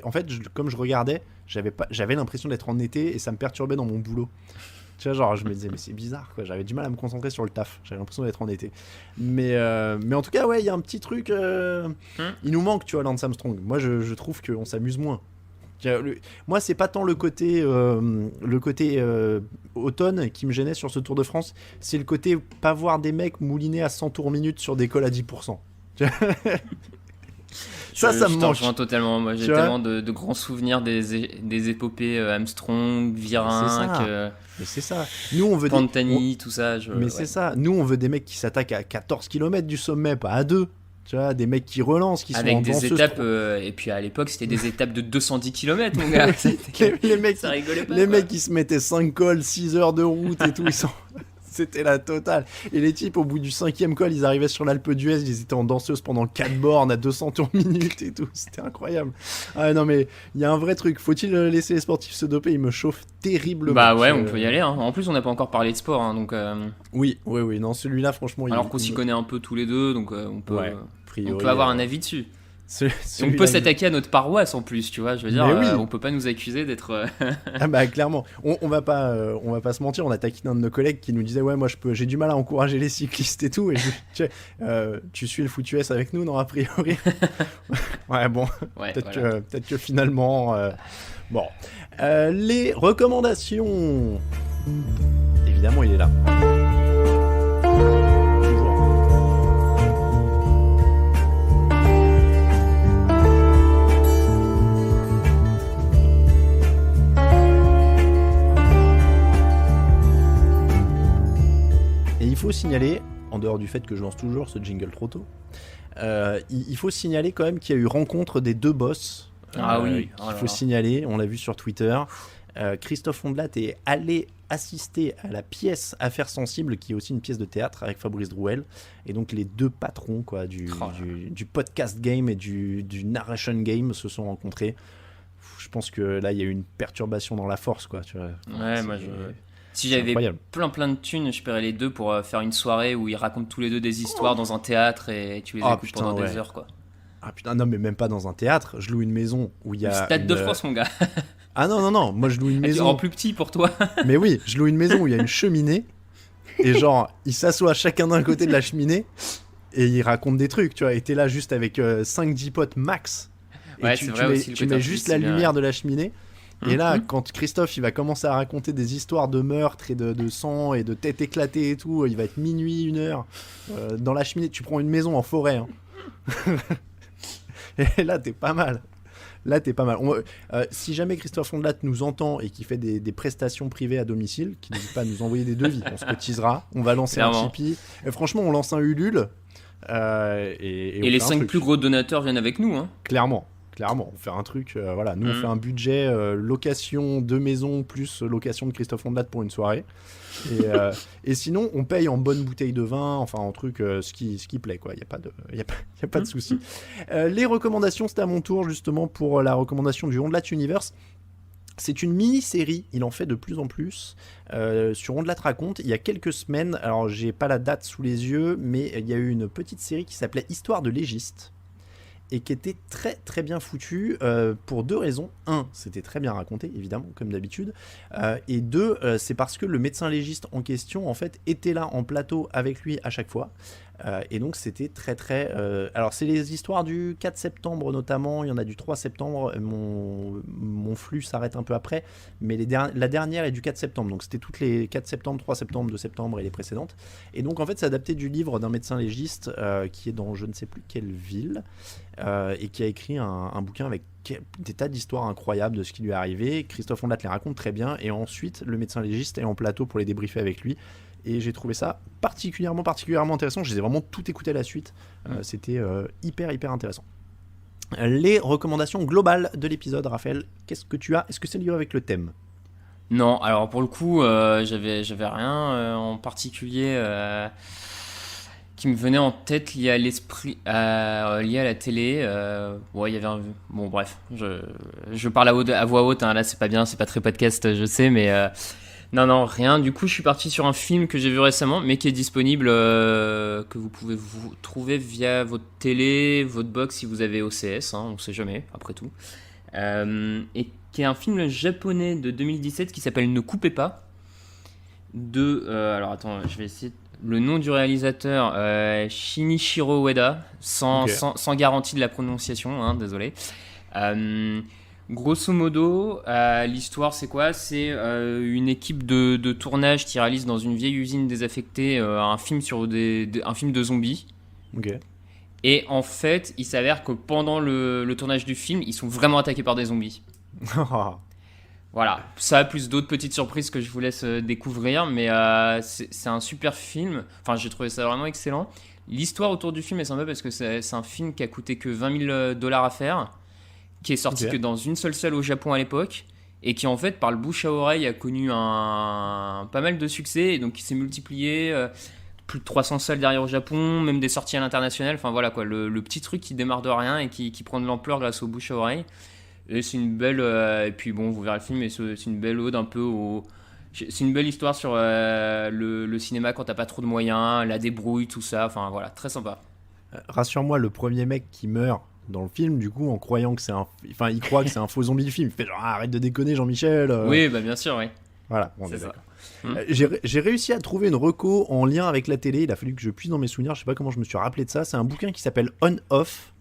En fait, comme je regardais, j'avais l'impression d'être en été et ça me perturbait dans mon boulot. Tu vois, genre, je me disais, mais c'est bizarre, quoi. J'avais du mal à me concentrer sur le taf. J'avais l'impression d'être en été. Mais en tout cas, ouais, il y a un petit truc. Il nous manque, tu vois, Lance Armstrong. Moi, je trouve qu'on s'amuse moins. Moi, c'est pas tant le côté automne qui me gênait sur ce Tour de France, c'est le côté pas voir des mecs moulinés à 100 tours minute sur des cols à 10%. Ça me manque. Je totalement. Moi, j'ai tellement de grands souvenirs des épopées Armstrong, Virenque, mais c'est ça. Nous, on veut Pantani, tout ça. C'est ça. Nous, on veut des mecs qui s'attaquen à 14 km du sommet, pas à 2. Tu vois, des mecs qui relancent, qui avec sont en des étapes, et puis à l'époque, c'était des étapes de 210 km, mon gars. les mecs, ça rigolait pas. Les mecs, ils se mettaient 5 cols, 6 heures de route et tout. C'était la totale. Et les types, au bout du 5e col, ils arrivaient sur l'Alpe d'Huez, ils étaient en danseuse pendant 4 bornes à 200 tours minute et tout. C'était incroyable. Ah non, mais il y a un vrai truc. Faut-il laisser les sportifs se doper? Il me chauffe terriblement. Bah ouais, on peut y aller. Hein. En plus, on n'a pas encore parlé de sport. Hein, donc, Oui. Non, celui-là, franchement... Alors qu'on s'y connaît un peu tous les deux, donc on peut priori, avoir un avis dessus. On peut s'attaquer à notre paroisse en plus, tu vois, je veux dire, on peut pas nous accuser d'être... Ah bah clairement, on va pas se mentir, on a taquiné un de nos collègues qui nous disait ouais moi j'ai du mal à encourager les cyclistes et tout, et tu suis le foutu S avec nous, non, a priori. Ouais bon, peut-être que finalement... Bon, les recommandations, évidemment il est là. Il faut signaler, en dehors du fait que je lance toujours ce jingle trop tôt, il faut signaler quand même qu'il y a eu rencontre des deux boss. Il faut signaler, on l'a vu sur Twitter. Christophe Ondelat est allé assister à la pièce Affaires sensibles, qui est aussi une pièce de théâtre avec Fabrice Drouel. Et donc les deux patrons quoi, du podcast game et du narration game se sont rencontrés. Je pense que là, il y a eu une perturbation dans la force, quoi. Tu vois. Ouais, moi si j'avais plein de thunes, je paierais les deux pour faire une soirée où ils racontent tous les deux des histoires dans un théâtre et tu les écoutes pendant des heures, quoi. Ah putain, non, mais même pas dans un théâtre. Je loue une maison où il y a. Stade de France, mon gars. Ah non, moi je loue une maison. En plus petit pour toi. Mais oui, je loue une maison où il y a une cheminée et genre, ils s'assoient chacun d'un côté de la cheminée et ils racontent des trucs, tu vois. Et t'es là juste avec 5-10 potes max. Et ouais, tu mets juste la lumière de la cheminée. Et là, quand Christophe il va commencer à raconter des histoires de meurtre et de sang et de têtes éclatées et tout, il va être minuit, 1h dans la cheminée. Tu prends une maison en forêt. Hein. Et là, t'es pas mal. Si jamais Christophe Ondelat nous entend et qui fait des prestations privées à domicile, qui n'hésite pas à nous envoyer des devis, on se cotisera, on va lancer un Tipeee. Et franchement, on lance un Ulule. Et les 5 plus gros donateurs viennent avec nous. Hein. Clairement, on fait un truc, nous on fait un budget location de maison plus location de Christophe Ondelat pour une soirée. Et sinon, on paye en bonne bouteille de vin, enfin en truc, ce qui plaît, quoi. Il y a pas de souci. Les recommandations, c'était à mon tour justement pour la recommandation du Ondelat Universe. C'est une mini-série, il en fait de plus en plus, sur On de la raconte. Il y a quelques semaines, alors j'ai pas la date sous les yeux, mais il y a eu une petite série qui s'appelait Histoire de légiste, et qui était très très bien foutue pour deux raisons. Un, c'était très bien raconté, évidemment, comme d'habitude, et deux, c'est parce que le médecin légiste en question, en fait, était là en plateau avec lui à chaque fois. Et donc c'était très très... Alors c'est les histoires du 4 septembre notamment, il y en a du 3 septembre, mon flux s'arrête un peu après, mais la dernière est du 4 septembre, donc c'était toutes les 4 septembre, 3 septembre, 2 septembre et les précédentes. Et donc en fait c'est adapté du livre d'un médecin légiste qui est dans je ne sais plus quelle ville, et qui a écrit un bouquin avec des tas d'histoires incroyables de ce qui lui est arrivé. Christophe Ondelat les raconte très bien, et ensuite le médecin légiste est en plateau pour les débriefer avec lui. Et j'ai trouvé ça particulièrement intéressant. Je les ai vraiment tout écouté à la suite. C'était hyper intéressant. Les recommandations globales de l'épisode, Raphaël, qu'est-ce que tu as ? Est-ce que c'est lié avec le thème ? Non, alors pour le coup, j'avais rien en particulier qui me venait en tête lié à l'esprit, lié à la télé. Ouais, il y avait bon, bref, je parle à voix haute. Hein, là, c'est pas bien, c'est pas très podcast, je sais, mais. Non, rien. Du coup, je suis parti sur un film que j'ai vu récemment, mais qui est disponible, que vous pouvez vous trouver via votre télé, votre box si vous avez OCS, hein, on sait jamais, après tout. Et qui est un film japonais de 2017 qui s'appelle Ne coupez pas. Alors attends, je vais essayer. Le nom du réalisateur, Shinichiro Ueda, sans garantie de la prononciation, hein, désolé. Grosso modo, l'histoire c'est quoi ? C'est une équipe de tournage qui réalise dans une vieille usine désaffectée un film sur un film de zombies. Ok. Et en fait, il s'avère que pendant le tournage du film, ils sont vraiment attaqués par des zombies. Voilà, ça plus d'autres petites surprises que je vous laisse découvrir, mais c'est un super film. Enfin, j'ai trouvé ça vraiment excellent. L'histoire autour du film est sympa parce que c'est un film qui a coûté que $20,000 à faire, qui est sorti que dans une seule salle au Japon à l'époque, et qui en fait par le bouche à oreille a connu pas mal de succès, et donc il s'est multiplié, plus de 300 salles derrière au Japon, même des sorties à l'international, enfin voilà quoi, le petit truc qui démarre de rien et qui prend de l'ampleur grâce au bouche à oreille. Et c'est une belle, et puis bon, vous verrez le film, mais c'est une belle ode un peu c'est une belle histoire sur le cinéma quand t'as pas trop de moyens, la débrouille, tout ça, enfin voilà, très sympa. Rassure-moi, le premier mec qui meurt dans le film, du coup, en croyant que c'est il croit que c'est un faux zombie du film. Il fait genre, arrête de déconner, Jean-Michel. Oui, bah bien sûr, oui. Voilà, bon, c'est ça. J'ai réussi à trouver une reco en lien avec la télé. Il a fallu que je puise dans mes souvenirs. Je sais pas comment je me suis rappelé de ça. C'est un bouquin qui s'appelle On Off,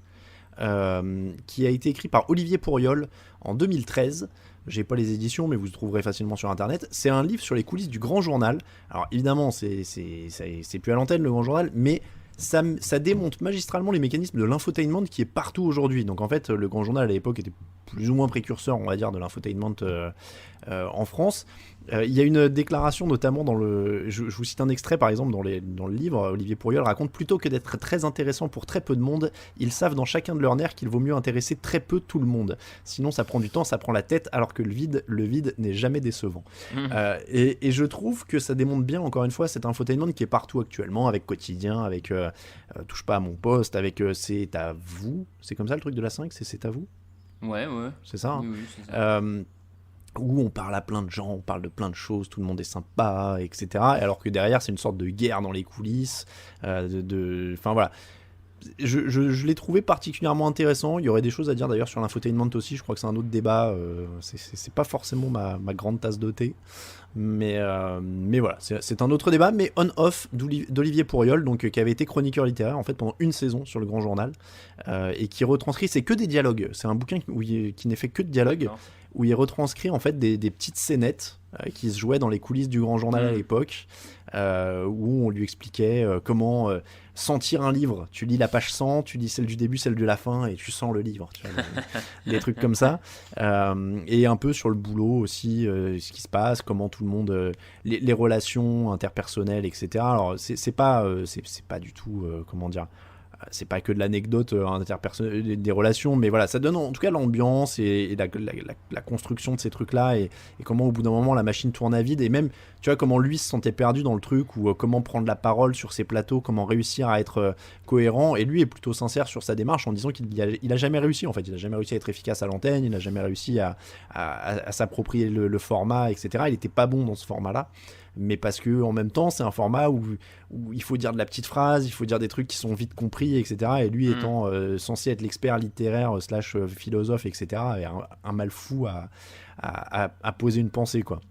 qui a été écrit par Olivier Pourriol en 2013. J'ai pas les éditions, mais vous le trouverez facilement sur internet. C'est un livre sur les coulisses du Grand Journal. Alors évidemment, c'est plus à l'antenne le Grand Journal, mais ça démonte magistralement les mécanismes de l'infotainment qui est partout aujourd'hui. Donc en fait, le Grand Journal à l'époque était plus ou moins précurseur, on va dire, de l'infotainment en France. Il y a une déclaration notamment je vous cite un extrait par exemple dans le livre. Olivier Pourriol raconte: plutôt que d'être très intéressant pour très peu de monde, ils savent dans chacun de leurs nerfs qu'il vaut mieux intéresser très peu tout le monde. Sinon ça prend du temps, ça prend la tête, alors que le vide n'est jamais décevant. Et je trouve que ça démontre bien encore une fois cet infotainment qui est partout actuellement, avec Quotidien, avec Touche pas à mon poste, avec C'est à vous, c'est comme ça le truc de la 5, c'est à vous. Ouais. C'est ça, hein. Oui, c'est ça. Où on parle à plein de gens, on parle de plein de choses, tout le monde est sympa, etc. Alors que derrière, c'est une sorte de guerre dans les coulisses. Enfin voilà. Je l'ai trouvé particulièrement intéressant. Il y aurait des choses à dire d'ailleurs sur l'infotainment aussi. Je crois que c'est un autre débat. C'est pas forcément ma grande tasse de thé. Mais voilà, c'est un autre débat. Mais On-Off d'Olivier Pourriol, donc, qui avait été chroniqueur littéraire en fait pendant une saison sur le Grand Journal, et qui retranscrit, c'est que des dialogues. C'est un bouquin qui n'est fait que de dialogues. D'accord. Où il retranscrit en fait des petites scénettes qui se jouaient dans les coulisses du Grand Journal à l'époque, où on lui expliquait comment sentir un livre. Tu lis la page 100, tu lis celle du début, celle de la fin, et tu sens le livre. Tu vois, des trucs comme ça. Et un peu sur le boulot aussi, ce qui se passe, comment tout le monde, les relations interpersonnelles, etc. Alors c'est pas du tout, comment dire, c'est pas que de l'anecdote interpersonnelle, des relations, mais voilà, ça donne en tout cas l'ambiance et la construction de ces trucs-là, et comment au bout d'un moment la machine tourne à vide, et même, tu vois, comment lui se sentait perdu dans le truc, ou comment prendre la parole sur ses plateaux, comment réussir à être cohérent, et lui est plutôt sincère sur sa démarche en disant qu'il a jamais réussi, en fait, il a jamais réussi à être efficace à l'antenne, il n'a jamais réussi à s'approprier le format, etc. Il était pas bon dans ce format-là, mais parce que en même temps c'est un format où il faut dire de la petite phrase, il faut dire des trucs qui sont vite compris, etc. Et lui étant censé être l'expert littéraire / philosophe, etc. et un mal fou à poser une pensée, quoi.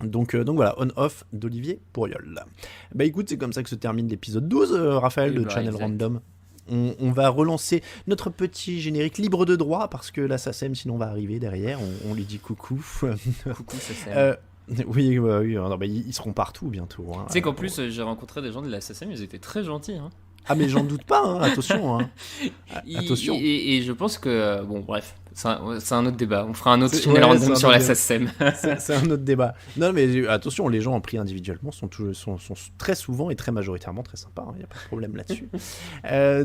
Donc voilà, On-Off d'Olivier Pourriol. Bah écoute, c'est comme ça que se termine l'épisode 12, Raphaël, de Channel Random. On va relancer notre petit générique libre de droit, parce que la SACEM sinon va arriver derrière, on lui dit coucou. Coucou SACEM. Oui, non, bah, ils seront partout bientôt. Hein. Tu sais qu'en plus, j'ai rencontré des gens de la SACEM, ils étaient très gentils. Hein. Ah, mais j'en doute pas, hein, attention. Hein. Attention. Et je pense que, bon, bref, c'est un autre débat. On fera un autre Channel Random sur la SACEM. C'est un autre débat. Non, mais attention, les gens pris individuellement sont très souvent et très majoritairement très sympas. Il n'y a pas de problème là-dessus.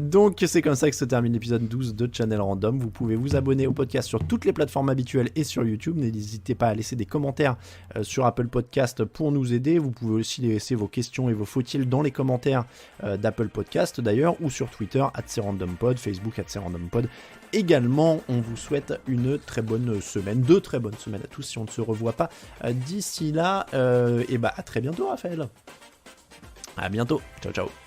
Donc, c'est comme ça que se termine l'épisode 12 de Channel Random. Vous pouvez vous abonner au podcast sur toutes les plateformes habituelles et sur YouTube. N'hésitez pas à laisser des commentaires sur Apple Podcast pour nous aider. Vous pouvez aussi laisser vos questions et vos faut-il dans les commentaires d'Apple Podcast d'ailleurs, ou sur Twitter @crandompod, Facebook @crandompod. Également, on vous souhaite une très bonne semaine, 2 très bonnes semaines à tous si on ne se revoit pas d'ici là. Et bah à très bientôt, Raphaël. À bientôt. Ciao ciao.